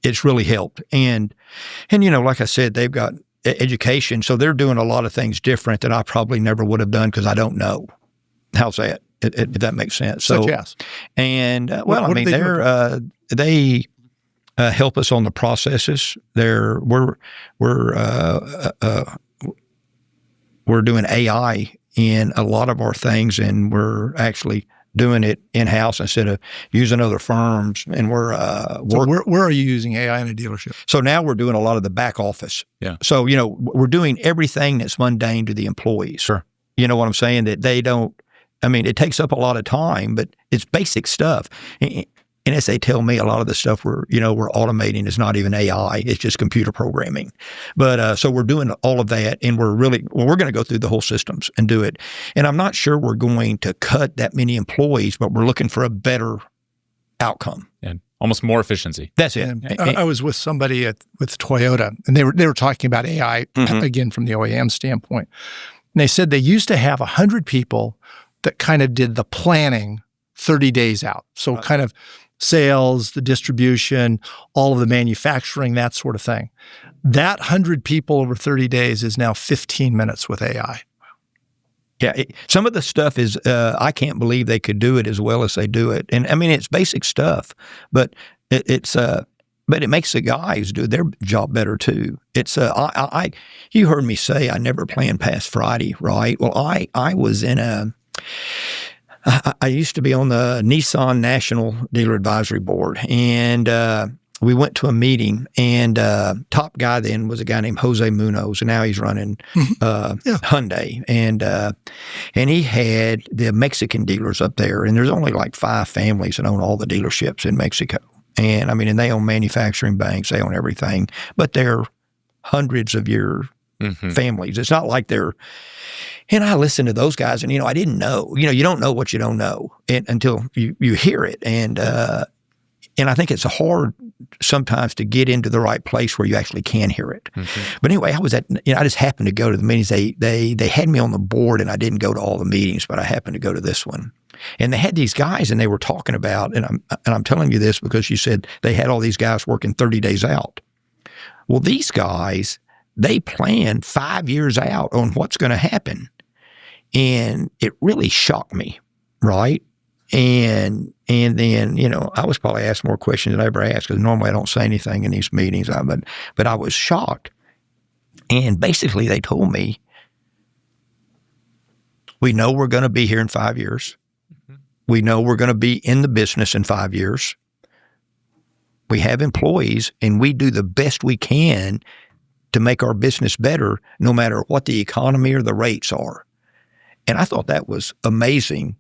it's really helped. And like I said, they've got education, so they're doing a lot of things different that I probably never would have done because I don't know. How's that? If that makes sense. So, such as? And What they help us on the processes. We're doing AI in a lot of our things, and we're actually doing it in-house instead of using other firms. And we're So where are you using AI in a dealership? So now we're doing a lot of the back office. Yeah. So, we're doing everything that's mundane to the employees. Sure. You know what I'm saying? That they don't, it takes up a lot of time, but it's basic stuff. And as they tell me, a lot of the stuff we're automating is not even AI. It's just computer programming. But so we're doing all of that, and we're going to go through the whole systems and do it. And I'm not sure we're going to cut that many employees, but we're looking for a better outcome. And almost more efficiency. That's it. And I was with somebody with Toyota, and they were talking about AI, again, from the OEM standpoint. And they said they used to have 100 people that kind of did the planning 30 days out. So kind of sales, the distribution, all of the manufacturing, that sort of thing. That 100 people over 30 days is now 15 minutes with AI. Yeah, some of the stuff is, I can't believe they could do it as well as they do it. And it's basic stuff, but but it makes the guys do their job better too. It's, you heard me say I never planned past Friday, right? Well, I was in I used to be on the Nissan National Dealer Advisory Board, and we went to a meeting, and top guy then was a guy named Jose Munoz, and now he's running Hyundai, and he had the Mexican dealers up there, and there's only like 5 families that own all the dealerships in Mexico, and and they own manufacturing banks, they own everything, but they're hundreds of year families. It's not like they're. And I listened to those guys, and I didn't know. You don't know what you don't know until you hear it, and I think it's hard sometimes to get into the right place where you actually can hear it. But anyway, I was I just happened to go to the meetings. They had me on the board, and I didn't go to all the meetings, but I happened to go to this one. And they had these guys, and they were talking about, and I'm telling you this because you said they had all these guys working 30 days out. Well, these guys, they plan 5 years out on what's going to happen. And it really shocked me, right? And then, I was probably asked more questions than I ever asked because normally I don't say anything in these meetings, but I was shocked. And basically they told me, we know we're going to be here in 5 years. We know we're going to be in the business in 5 years. We have employees, and we do the best we can to make our business better no matter what the economy or the rates are. And I thought that was amazing,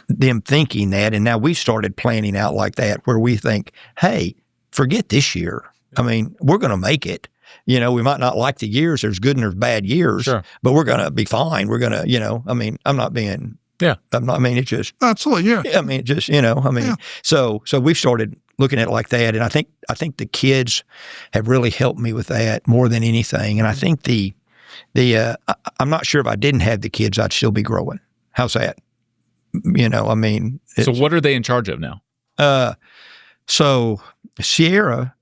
them thinking that. And now we've started planning out like that where we think, hey, forget this year. We're going to make it. We might not like the years. There's good and there's bad years, sure, but we're going to be fine. We're going to, I'm not being, it's just. Absolutely, yeah. It just, So we've started looking at it like that. And I think the kids have really helped me with that more than anything. And I think I'm not sure if I didn't have the kids, I'd still be growing. How's that? So what are they in charge of now? So Sierra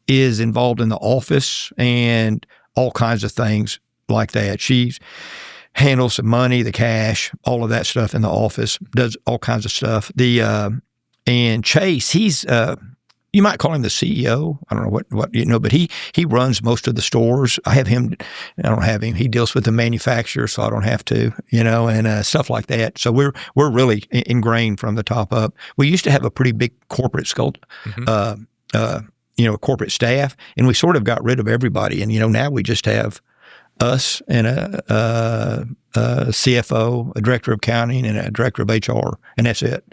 is involved in the office and all kinds of things like that. She handles the money, the cash, all of that stuff in the office, does all kinds of stuff. And Chase, he's, you might call him the CEO. I don't know what but he runs most of the stores. I don't have him. He deals with the manufacturer, so I don't have to, and stuff like that. So we're really ingrained from the top up. We used to have a pretty big corporate corporate staff, and we sort of got rid of everybody. And, now we just have us and a CFO, a director of accounting, and a director of HR, and that's it.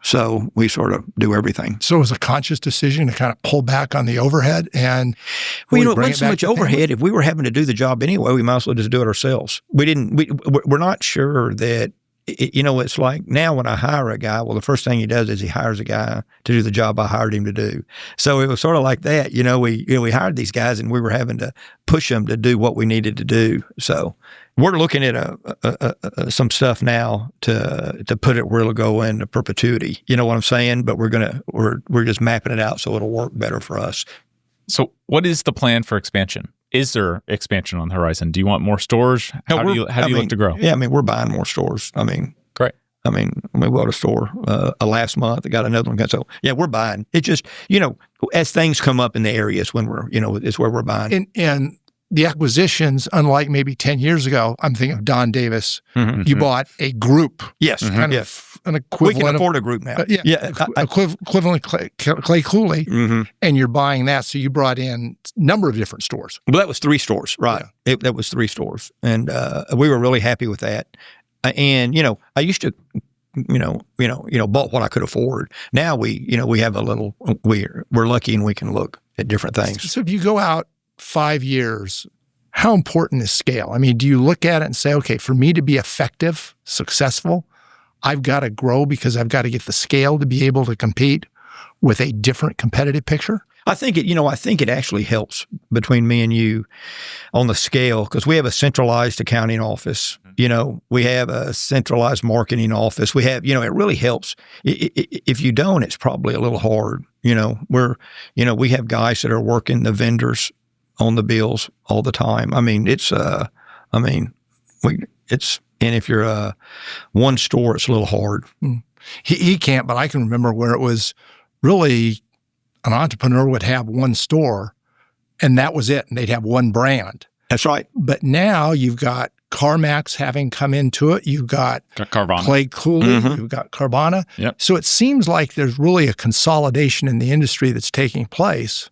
So we sort of do everything. So it was a conscious decision to kind of pull back on the overhead and Well, Will it bring wasn't so back much to the family? overhead. If we were having to do the job anyway, we might as well just do it ourselves. We're not sure that, it's like now when I hire a guy, well, the first thing he does is he hires a guy to do the job I hired him to do. So it was sort of like that. We hired these guys and we were having to push them to do what we needed to do. So we're looking at some stuff now to put it where it'll go into perpetuity. You know what I'm saying? But we're just mapping it out so it'll work better for us. So what is the plan for expansion? Is there expansion on the horizon? Do you want more stores? How do you look to grow? Yeah, we're buying more stores. Great. We bought a store last month. I got another one. So yeah, we're buying. It just, as things come up in the areas when we're, it's where we're buying. And the acquisitions, unlike maybe 10 years ago, I'm thinking of Don Davis. Mm-hmm. You bought a group. Yes. Kind of an equivalent. We can afford a group now. Equivalent Clay Cooley, mm-hmm. and you're buying that. So you brought in a number of different stores. Well, that was 3 stores, right? Yeah. That was 3 stores. And we were really happy with that. And, I used to, bought what I could afford. Now we have a little, we're lucky and we can look at different things. So if you go out 5 years, how important is scale? Do you look at it and say, okay, for me to be effective, successful, I've got to grow because I've got to get the scale to be able to compete with a different competitive picture? I think it actually helps between me and you on the scale because we have a centralized accounting office. We have a centralized marketing office. We have, it really helps. If you don't, it's probably a little hard. We have guys that are working the vendors on the bills all the time. And if you're one store, it's a little hard. He can't, but I can remember where it was really an entrepreneur would have one store and that was it. And they'd have one brand. That's right. But now you've got CarMax having come into it. You've got Carvana. Clay Cooley. Mm-hmm. You've got Carvana. Yep. So it seems like there's really a consolidation in the industry that's taking place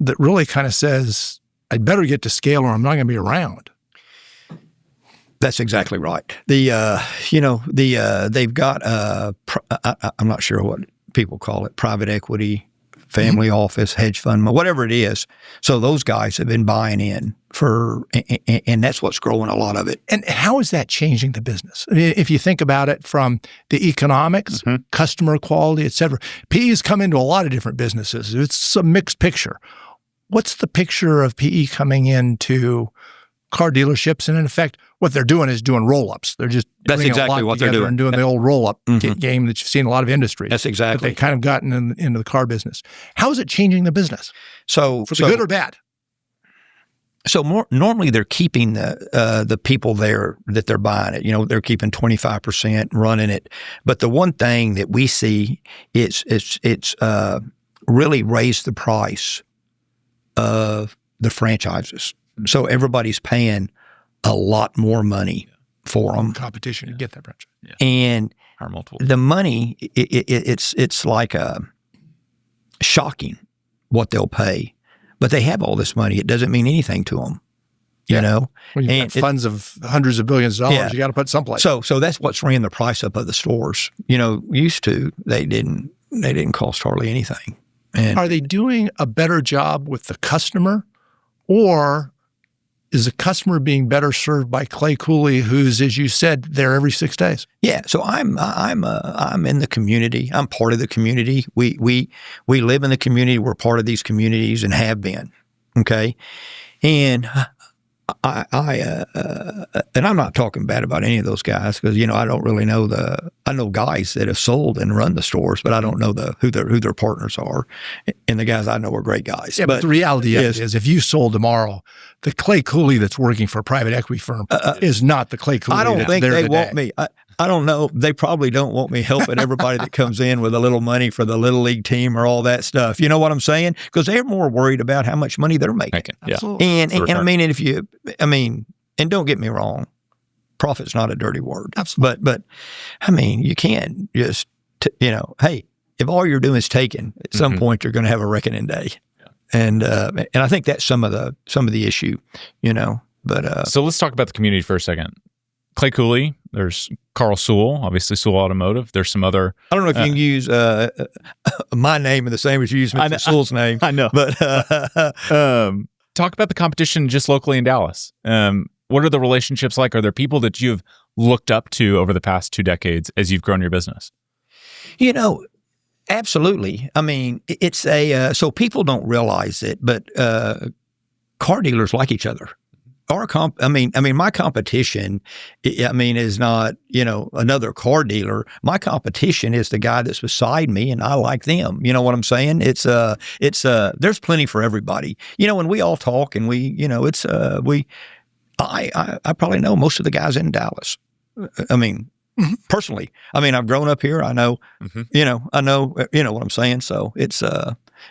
that really kind of says, I'd better get to scale or I'm not going to be around. That's exactly right. They've got, I'm not sure what people call it, private equity, family office, hedge fund, whatever it is. So those guys have been buying in and that's what's growing a lot of it. And how is that changing the business? If you think about it from the economics, customer quality, et cetera, PE's come into a lot of different businesses. It's a mixed picture. What's the picture of PE coming into car dealerships? And in effect, what they're doing is doing roll-ups. They're just That's exactly what they're doing. And doing the old roll-up game that you've seen in a lot of industries. That's exactly. That they kind of gotten into the car business. How is it changing the business? For the good or bad? So normally they're keeping the people there that they're buying it. They're keeping 25%, running it. But the one thing that we see is it's really raised the price of the franchises. So everybody's paying a lot more money for them. Competition to get that franchise. Yeah. And Or multiple. the money, it's like shocking what they'll pay. But they have all this money. It doesn't mean anything to them, Well, you've got funds of hundreds of billions of dollars. Yeah. You got to put someplace. So that's what's ran the price up of the stores. Used to they didn't cost hardly anything. And are they doing a better job with the customer, or is the customer being better served by Clay Cooley, who's, as you said, there every 6 days? Yeah, so I'm in the community. I'm part of the community. We live in the community. We're part of these communities and have been. Okay, and and I'm not talking bad about any of those guys because I don't really know I know guys that have sold and run the stores, but I don't know who their partners are. And the guys I know are great guys. Yeah, but the reality of it is, if you sold tomorrow, the Clay Cooley that's working for a private equity firm is not the Clay Cooley. I don't think they want me. I don't know. They probably don't want me helping everybody that comes in with a little money for the little league team or all that stuff. You know what I'm saying? Because they're more worried about how much money they're making. Yeah. And and don't get me wrong, profit's not a dirty word. Absolutely. But you can't just, hey, if all you're doing is taking, at some point you're going to have a reckoning day. And I think that's some of the issue, But so let's talk about the community for a second. Clay Cooley. There's Carl Sewell, obviously Sewell Automotive. There's some other. I don't know if you can use my name in the same as you use Mr. Sewell's name. I know. But talk about the competition just locally in Dallas. What are the relationships like? Are there people that you've looked up to over the past 2 decades as you've grown your business? Absolutely. I mean, it's so people don't realize it, but car dealers like each other. My competition, is not, another car dealer. My competition is the guy that's beside me, and I like them. You know what I'm saying? There's plenty for everybody. When we all talk and I probably know most of the guys in Dallas. Personally, I've grown up here. I know, I know what I'm saying. So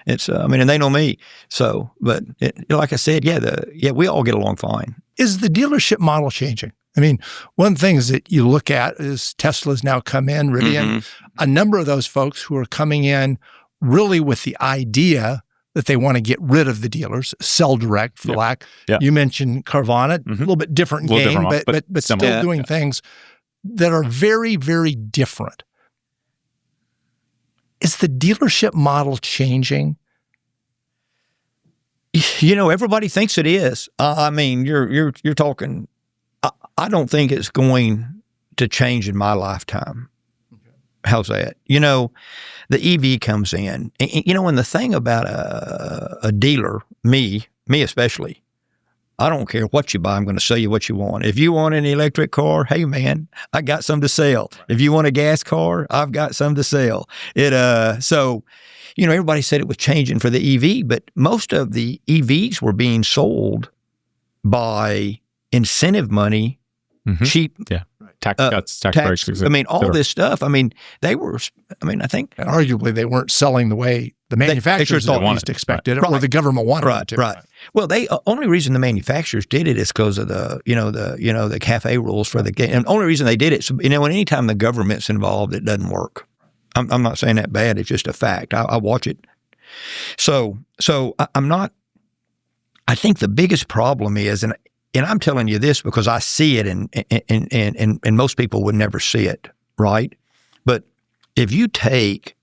and they know me. So, but like I said, we all get along fine. Is the dealership model changing? One of the things that you look at is Tesla's now come in, Rivian, a number of those folks who are coming in really with the idea that they want to get rid of the dealers, sell direct for lack. Yep. You mentioned Carvana, a little bit different game, but still doing things that are very, very different. Is the dealership model changing? Everybody thinks it is. You're talking. I don't think it's going to change in my lifetime. Okay. How's that? The EV comes in, and the thing about a dealer, me especially, I don't care what you buy. I'm going to sell you what you want. If you want an electric car, hey man, I got some to sell. If you want a gas car, I've got some to sell. Everybody said it was changing for the EV, but most of the EVs were being sold by incentive money, cheap. Yeah. Tax cuts, tax breaks. All this stuff. They were, I think. And arguably, they weren't selling the way the manufacturers at least expected it, or the government wanted them to. Right. Well, only reason the manufacturers did it is because of the cafe rules for the game. And the only reason they did it, anytime the government's involved, it doesn't work. I'm not saying that bad. It's just a fact. I watch it. So I'm not. I think the biggest problem is, and I'm telling you this because I see it, and most people would never see it, right? But if you take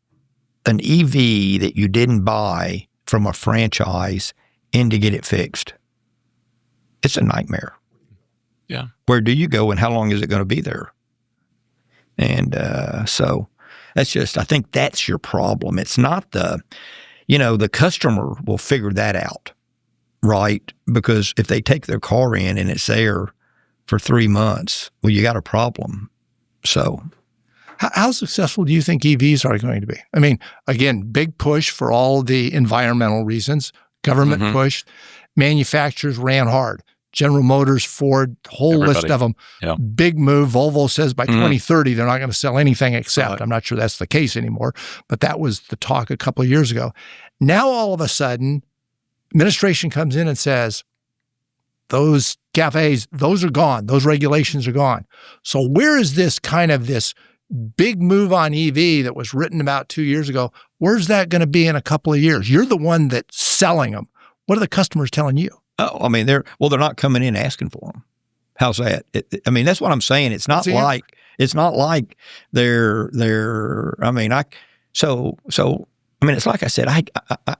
an EV that you didn't buy from a franchise in to get it fixed, it's a nightmare. Yeah. Where do you go, and how long is it going to be there? And so that's I think that's your problem. It's not the customer will figure that out. Right? Because if they take their car in and it's there for 3 months, well, you got a problem. So how successful do you think EVs are going to be? Again, big push for all the environmental reasons, government push, manufacturers ran hard. General Motors, Ford, whole list of them. Yeah. Big move. Volvo says by 2030, they're not going to sell anything except. I'm not sure that's the case anymore, but that was the talk a couple of years ago. Now, all of a sudden, administration comes in and says, those cafes, those are gone. Those regulations are gone. So where is this big move on EV that was written about 2 years ago? Where's that going to be in a couple of years? You're the one that's selling them. What are the customers telling you? Oh, they're not coming in asking for them. How's that? That's what I'm saying. It's not like they're. It's like I said,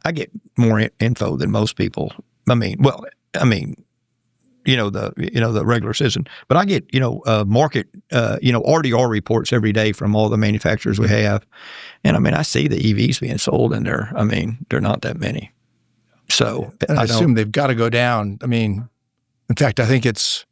I get more info than most people. The regular citizen, but I get, market, RDR reports every day from all the manufacturers we have. And I see the EVs being sold, and they're not that many. So I assume they've got to go down. In fact, I think it's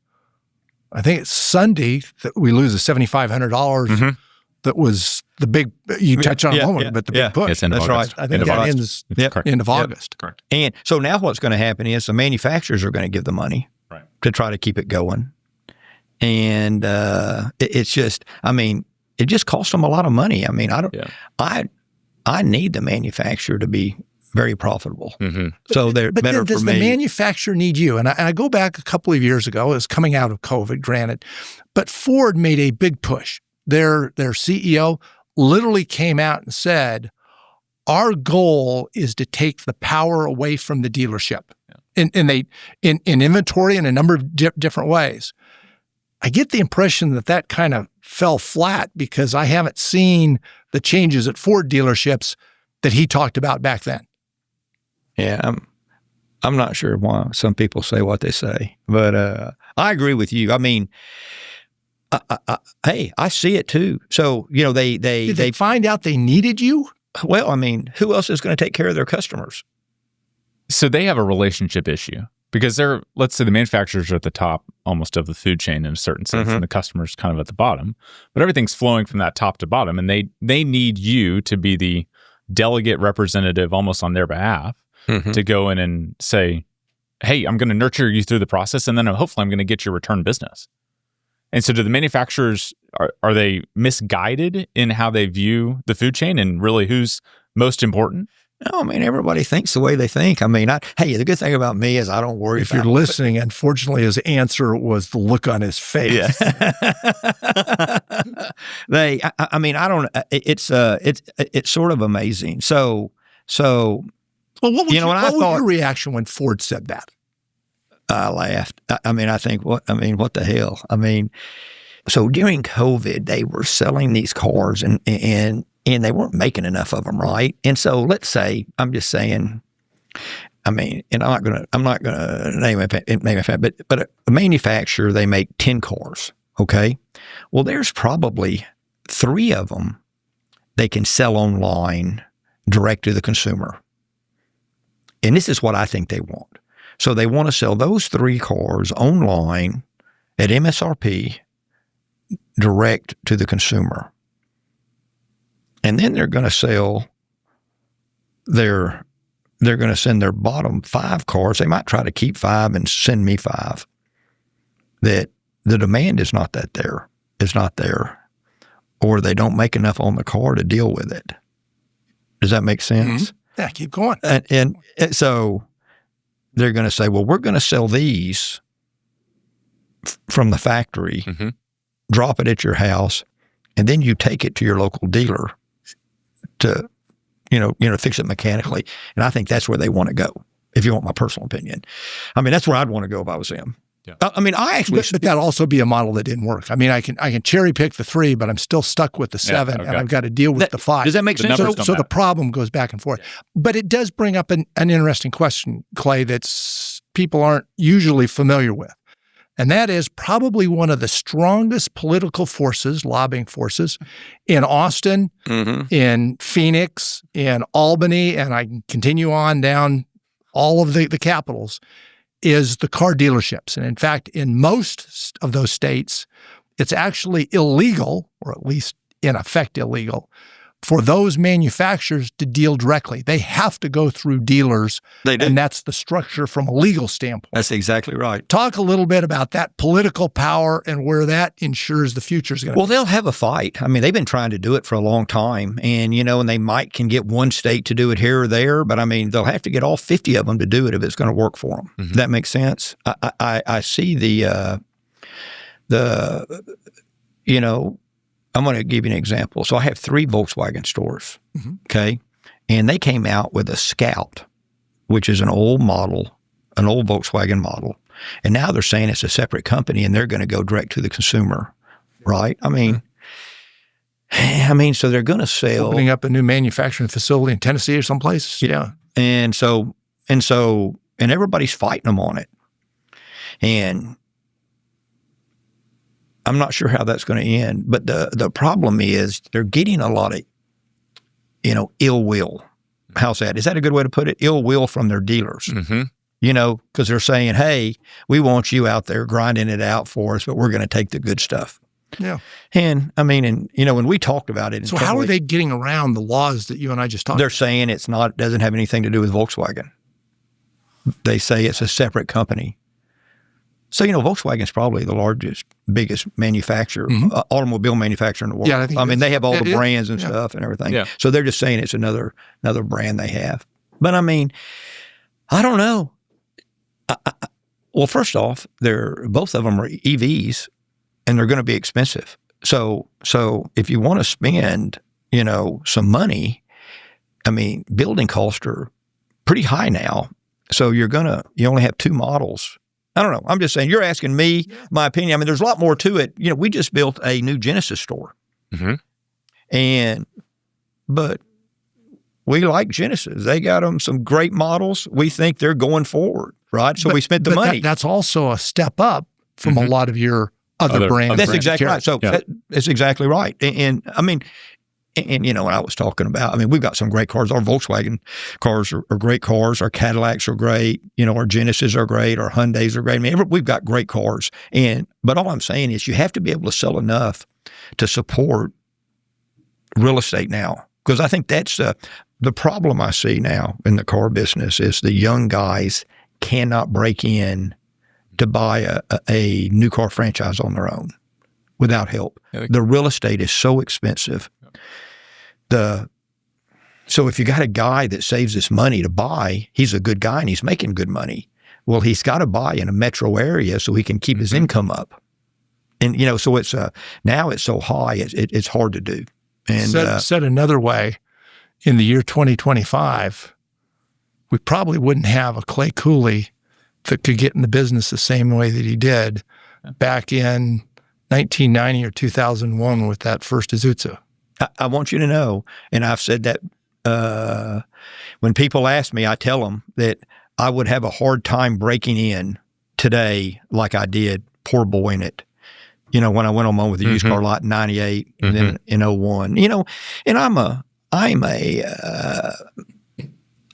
Sunday that we lose the $7,500 that was the big, you touched on a moment, but the big push. That's right. I think that ends end of August. Correct. And so now what's going to happen is the manufacturers are going to give the money to try to keep it going. And it's just, it just costs them a lot of money. I need the manufacturer to be very profitable. So they're better for me. Does the manufacturer need you? And I go back a couple of years ago, it was coming out of COVID, granted, but Ford made a big push. Their CEO literally came out and said, our goal is to take the power away from the dealership in inventory in a number of different ways. I get the impression that kind of fell flat because I haven't seen the changes at Ford dealerships that he talked about back then. Yeah, I'm not sure why some people say what they say, but I agree with you. I mean, hey, I see it too. So, you know, Did they find out they needed you? Well, I mean, who else is going to take care of their customers? So they have a relationship issue because let's say the manufacturers are at the top almost of the food chain in a certain sense, and the customer's kind of at the bottom, but everything's flowing from that top to bottom, and they need you to be the delegate representative almost on their behalf to go in and say, hey, I'm going to nurture you through the process, and then hopefully I'm going to get your return business. And so do the manufacturers, are they misguided in how they view the food chain and really who's most important? No, I mean, everybody thinks the way they think. I mean, hey, the good thing about me is I don't worry If you're listening, unfortunately, his answer was the look on his face. Yeah. I mean, I don't, it's sort of amazing. So, well, what was your reaction when Ford said that? I laughed. I mean, what the hell? I mean, so during COVID, they were selling these cars and they weren't making enough of them, right? And so let's say, I'm just saying, I mean, and I'm not gonna name it, but a manufacturer, they make 10 cars, okay? Well, there's probably 3 of them they can sell online direct to the consumer. And this is what I think they want. So they want to sell those 3 cars online at MSRP direct to the consumer. And then they're going to sell they're going to send their bottom 5 cars. They might try to keep 5 and send me 5. That the demand is not there, or they don't make enough on the car to deal with it. Does that make sense? Yeah, keep going. And so they're going to say, well, we're going to sell these from the factory, drop it at your house, and then you take it to your local dealer to, fix it mechanically. And I think that's where they want to go, if you want my personal opinion. I mean, that's where I'd want to go if I was him. Yeah. I mean, but that'd also be a model that didn't work. I mean, I can cherry pick the 3, but I'm still stuck with the 7, and I've got to deal with the 5. Does that make sense? So the problem goes back and forth. But it does bring up an interesting question, Clay, that people aren't usually familiar with. And that is probably one of the strongest political forces, lobbying forces, in Austin, in Phoenix, in Albany, and I can continue on down all of the capitals, is the car dealerships. And in fact, in most of those states, it's actually illegal, or at least in effect illegal, for those manufacturers to deal directly. They have to go through dealers. They do. And that's the structure from a legal standpoint. That's exactly right. Talk a little bit about that political power and where that ensures the future is going to Well, they'll have a fight. I mean, they've been trying to do it for a long time. And, and they can get one state to do it here or there. But, I mean, they'll have to get all 50 of them to do it if it's going to work for them. Does that make sense? I see I'm going to give you an example. So I have 3 Volkswagen stores, okay? And they came out with a Scout, which is an old Volkswagen model. And now they're saying it's a separate company and they're going to go direct to the consumer, right? I mean, so they're going to sell. Opening up a new manufacturing facility in Tennessee or someplace. Yeah. And everybody's fighting them on it. And I'm not sure how that's going to end, but the problem is they're getting a lot of, ill will. How's that? Is that a good way to put it? Ill will from their dealers, because they're saying, hey, we want you out there grinding it out for us, but we're going to take the good stuff. Yeah. And I mean, when we talked about it. So how are they getting around the laws that you and I just talked about? They're saying doesn't have anything to do with Volkswagen. They say it's a separate company. So, Volkswagen's probably the biggest manufacturer, automobile manufacturer in the world. Yeah, I mean, they have all the brands and stuff and everything. Yeah. So they're just saying it's another brand they have. But I mean, I don't know. Well, first off, both of them are EVs, and they're going to be expensive. So if you want to spend, some money, I mean, building costs are pretty high now. So you only have 2 models. I don't know. I'm just saying, you're asking me my opinion. I mean, there's a lot more to it. We just built a new Genesis store. But we like Genesis. They got them some great models. We think they're going forward, right? So we spent the money. That's also a step up from a lot of your other brands. That's exactly right. So that's exactly right. And I mean, when I was talking about, I mean, we've got some great cars. Our Volkswagen cars are great cars. Our Cadillacs are great. Our Genesis are great. Our Hyundais are great. I mean, we've got great cars. But all I'm saying is you have to be able to sell enough to support real estate now. Because I think that's the problem I see now in the car business is the young guys cannot break in to buy a new car franchise on their own without help. The real estate is so expensive. So if you got a guy that saves his money to buy, he's a good guy and he's making good money. Well, he's got to buy in a metro area so he can keep his income up. And so it's now it's so high, it's hard to do. And said another way, in the year 2025, we probably wouldn't have a Clay Cooley that could get in the business the same way that he did back in 1990 or 2001 with that first Isuzu. I want you to know, and I've said that when people ask me, I tell them that I would have a hard time breaking in today like I did, poor boy in it. When I went on with the used car lot in 98 and then in 01, and I'm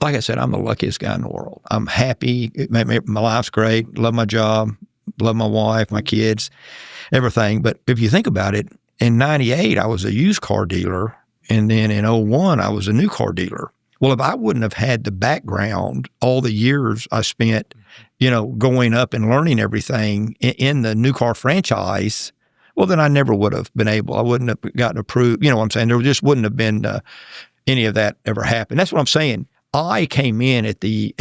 like I said, I'm the luckiest guy in the world. I'm happy. My life's great. Love my job. Love my wife, my kids, everything. But if you think about it, in 98, I was a used car dealer. And then in 01, I was a new car dealer. Well, if I wouldn't have had the background, all the years I spent, going up and learning everything in the new car franchise, well, then I never would have been able. I wouldn't have gotten approved. You know what I'm saying? There just wouldn't have been any of that ever happen. That's what I'm saying. I came in at the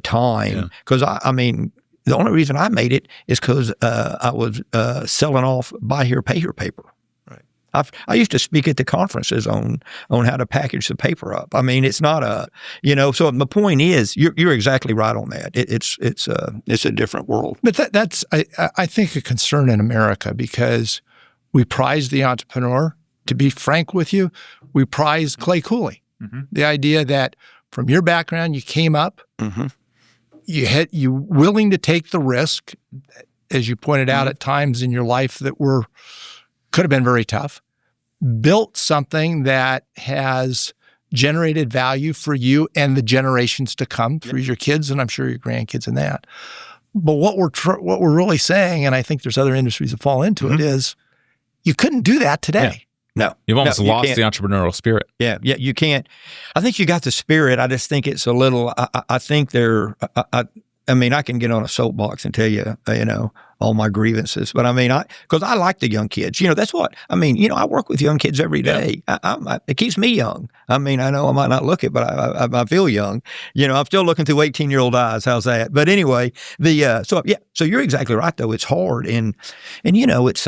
time because I mean, the only reason I made it is because I was selling off buy here, pay here paper. I used to speak at the conferences on how to package the paper up. I mean, it's not so the point is, you're exactly right on that. It's a different world. But that's I think a concern in America because we prize the entrepreneur. To be frank with you, we prize Clay Cooley. The idea that from your background, you came up, you willing to take the risk, as you pointed out at times in your life that could have been very tough, built something that has generated value for you and the generations to come through your kids and I'm sure your grandkids and that. But what we're really saying, and I think there's other industries that fall into it, is you couldn't do that today. No. You've almost lost the entrepreneurial spirit. Yeah, you can't. I think you got the spirit. I just think it's a little, I think I mean, I can get on a soapbox and tell you, all my grievances. But I mean, because I like the young kids. That's what, I mean, I work with young kids every day. It keeps me young. I mean, I know I might not look it, but I feel young. I'm still looking through 18-year-old eyes. How's that? But anyway, so you're exactly right, though. It's hard. And it's,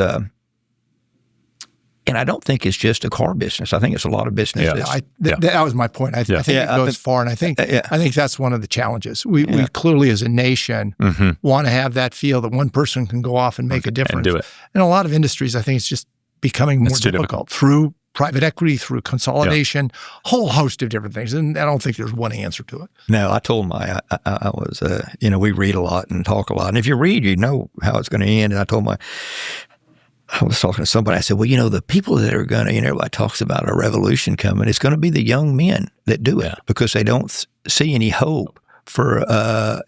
and I don't think it's just a car business. I think it's a lot of businesses. That was my point. I think it goes far, and I think that's one of the challenges. We clearly, as a nation, want to have that feel that one person can go off and make a difference. And do it. In a lot of industries, I think it's just becoming more difficult through private equity, through consolidation, whole host of different things. And I don't think there's one answer to it. No, I told I was, we read a lot and talk a lot. And if you read, you know how it's going to end. And I was talking to somebody. I said, well, the people that are going to, everybody talks about a revolution coming. It's going to be the young men that do it because they don't see any hope for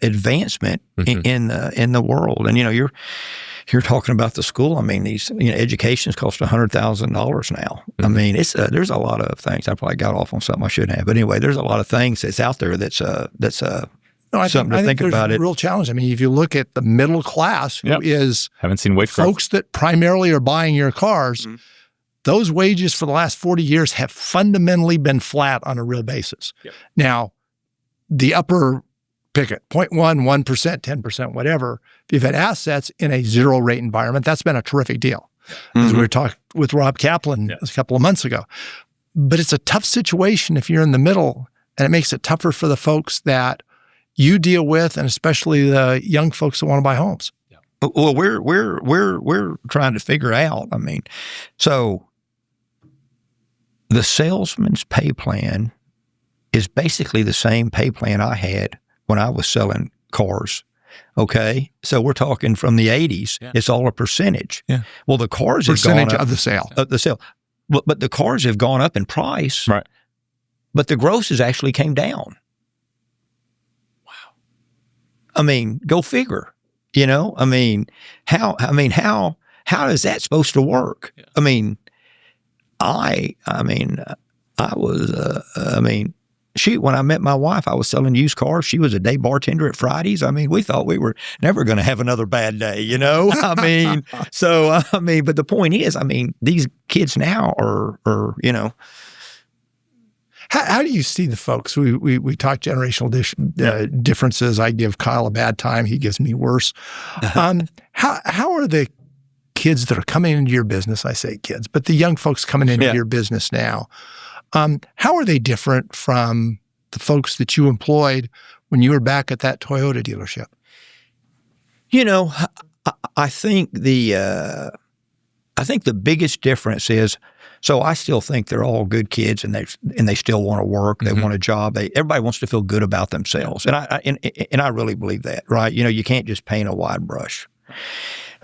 advancement in the world. And you're talking about the school. I mean, these education's cost $100,000 now. I mean, it's there's a lot of things. I probably got off on something I shouldn't have. But anyway, there's a lot of things that's out there that's something to think about. It. Real challenge. I mean, if you look at the middle class, who is haven't seen wage folks that primarily are buying your cars, those wages for the last 40 years have fundamentally been flat on a real basis. Now, the upper pick it 0.1%, 10%, whatever. If you've had assets in a zero rate environment, that's been a terrific deal. As we were talking with Rob Kaplan a couple of months ago. But it's a tough situation if you're in the middle, and it makes it tougher for the folks that you deal with, and especially the young folks that want to buy homes. Well, we're trying to figure out. I mean, so the salesman's pay plan is basically the same pay plan I had when I was selling cars. Okay, so we're talking from the 80s. Yeah. It's all a percentage. Yeah. Well, the cars percentage have gone up, of the sale. The sale, but the cars have gone up in price. Right. But the grosses actually came down. Wow. I mean, go figure. You know, I mean, how is that supposed to work? Yeah. I mean, shoot, when I met my wife, I was selling used cars. She was a day bartender at Fridays. I mean, we thought we were never going to have another bad day, you know? I mean, but the point is, I mean, these kids now are you know. How do you see the folks? We talk generational differences. I give Kyle a bad time. He gives me worse. How are the kids that are coming into your business, I say kids, but the young folks coming into your business now, how are they different from the folks that you employed when you were back at that Toyota dealership? You know, I think the biggest difference is, so I still think they're all good kids, and they still want to work. They want a job. Everybody wants to feel good about themselves, and I really believe that, right? You know, you can't just paint a wide brush.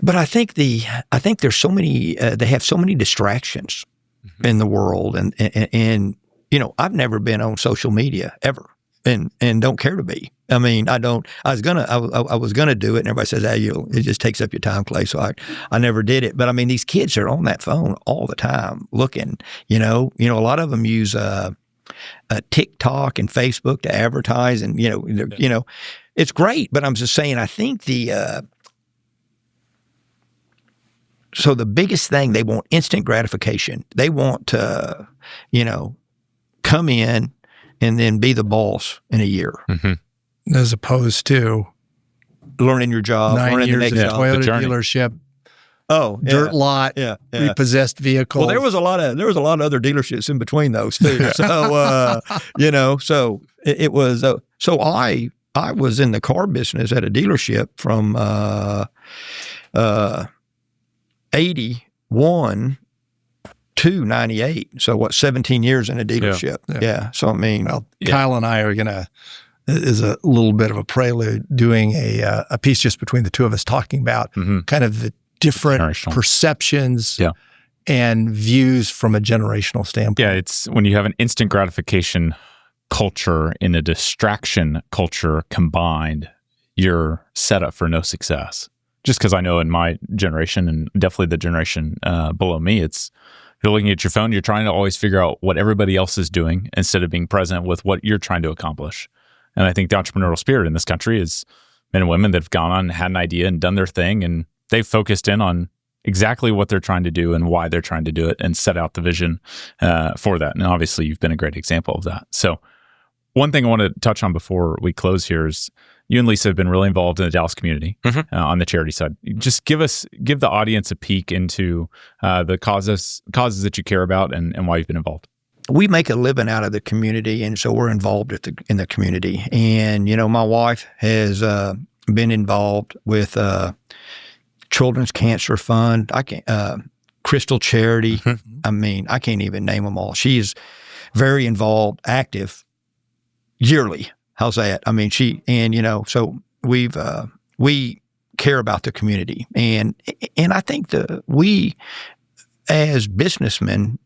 But I think there's so many. They have so many distractions in the world, and you know, I've never been on social media ever, and don't care to be. I mean, I don't. I was gonna do it, and everybody says, it just takes up your time, Clay. So I never did it. But I mean, these kids are on that phone all the time, looking. You know, a lot of them use TikTok and Facebook to advertise, and you know, it's great. But I'm just saying, I think so the biggest thing, they want instant gratification. They want to, you know, come in and then be the boss in a year. As opposed to learning your job, 9 learning years the next at job. Toyota dealership. Oh, dirt lot, repossessed vehicles. Well, there was a lot of other dealerships in between those too. So you know, so it was. So I was in the car business at a dealership from 81 to 98. So 17 years in a dealership. Yeah. So I mean, Kyle and I are gonna. Is a little bit of a prelude, doing a piece just between the two of us, talking about kind of the different perceptions and views from a generational standpoint. Yeah, it's when you have an instant gratification culture and a distraction culture combined, you're set up for no success. Just because I know in my generation, and definitely the generation below me, it's you're looking at your phone, you're trying to always figure out what everybody else is doing instead of being present with what you're trying to accomplish. And I think the entrepreneurial spirit in this country is men and women that have gone on and had an idea and done their thing, and they've focused in on exactly what they're trying to do and why they're trying to do it and set out the vision for that. And obviously, you've been a great example of that. So one thing I want to touch on before we close here is you and Lisa have been really involved in the Dallas community on the charity side. Just give the audience a peek into the causes that you care about and why you've been involved. We make a living out of the community, and so we're involved in the community. And, you know, my wife has been involved with Children's Cancer Fund, Crystal Charity. I mean, I can't even name them all. She's very involved, active, yearly. How's that? I mean, you know, so we care about the community. And I think we as businessmen,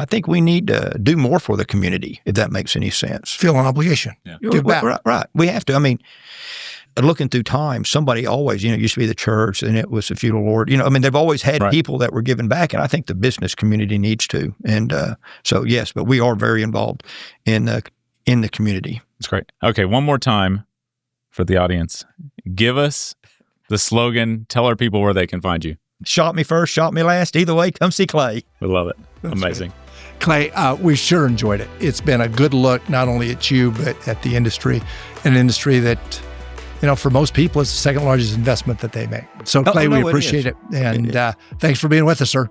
I think we need to do more for the community, if that makes any sense. Feel an obligation. Give back. Right. We have to. I mean, looking through time, somebody always, you know, it used to be the church, and it was the feudal lord. You know, I mean, they've always had people that were giving back, and I think the business community needs to. And so, yes, but we are very involved in the community. That's great. Okay, one more time for the audience. Give us the slogan. Tell our people where they can find you. Shop me first, shop me last. Either way, come see Clay. We love it. That's amazing. Great. Clay, we sure enjoyed it. It's been a good look, not only at you, but at the industry, an industry that, you know, for most people, it's the second largest investment that they make. So, Clay, we appreciate it. And thanks for being with us, sir.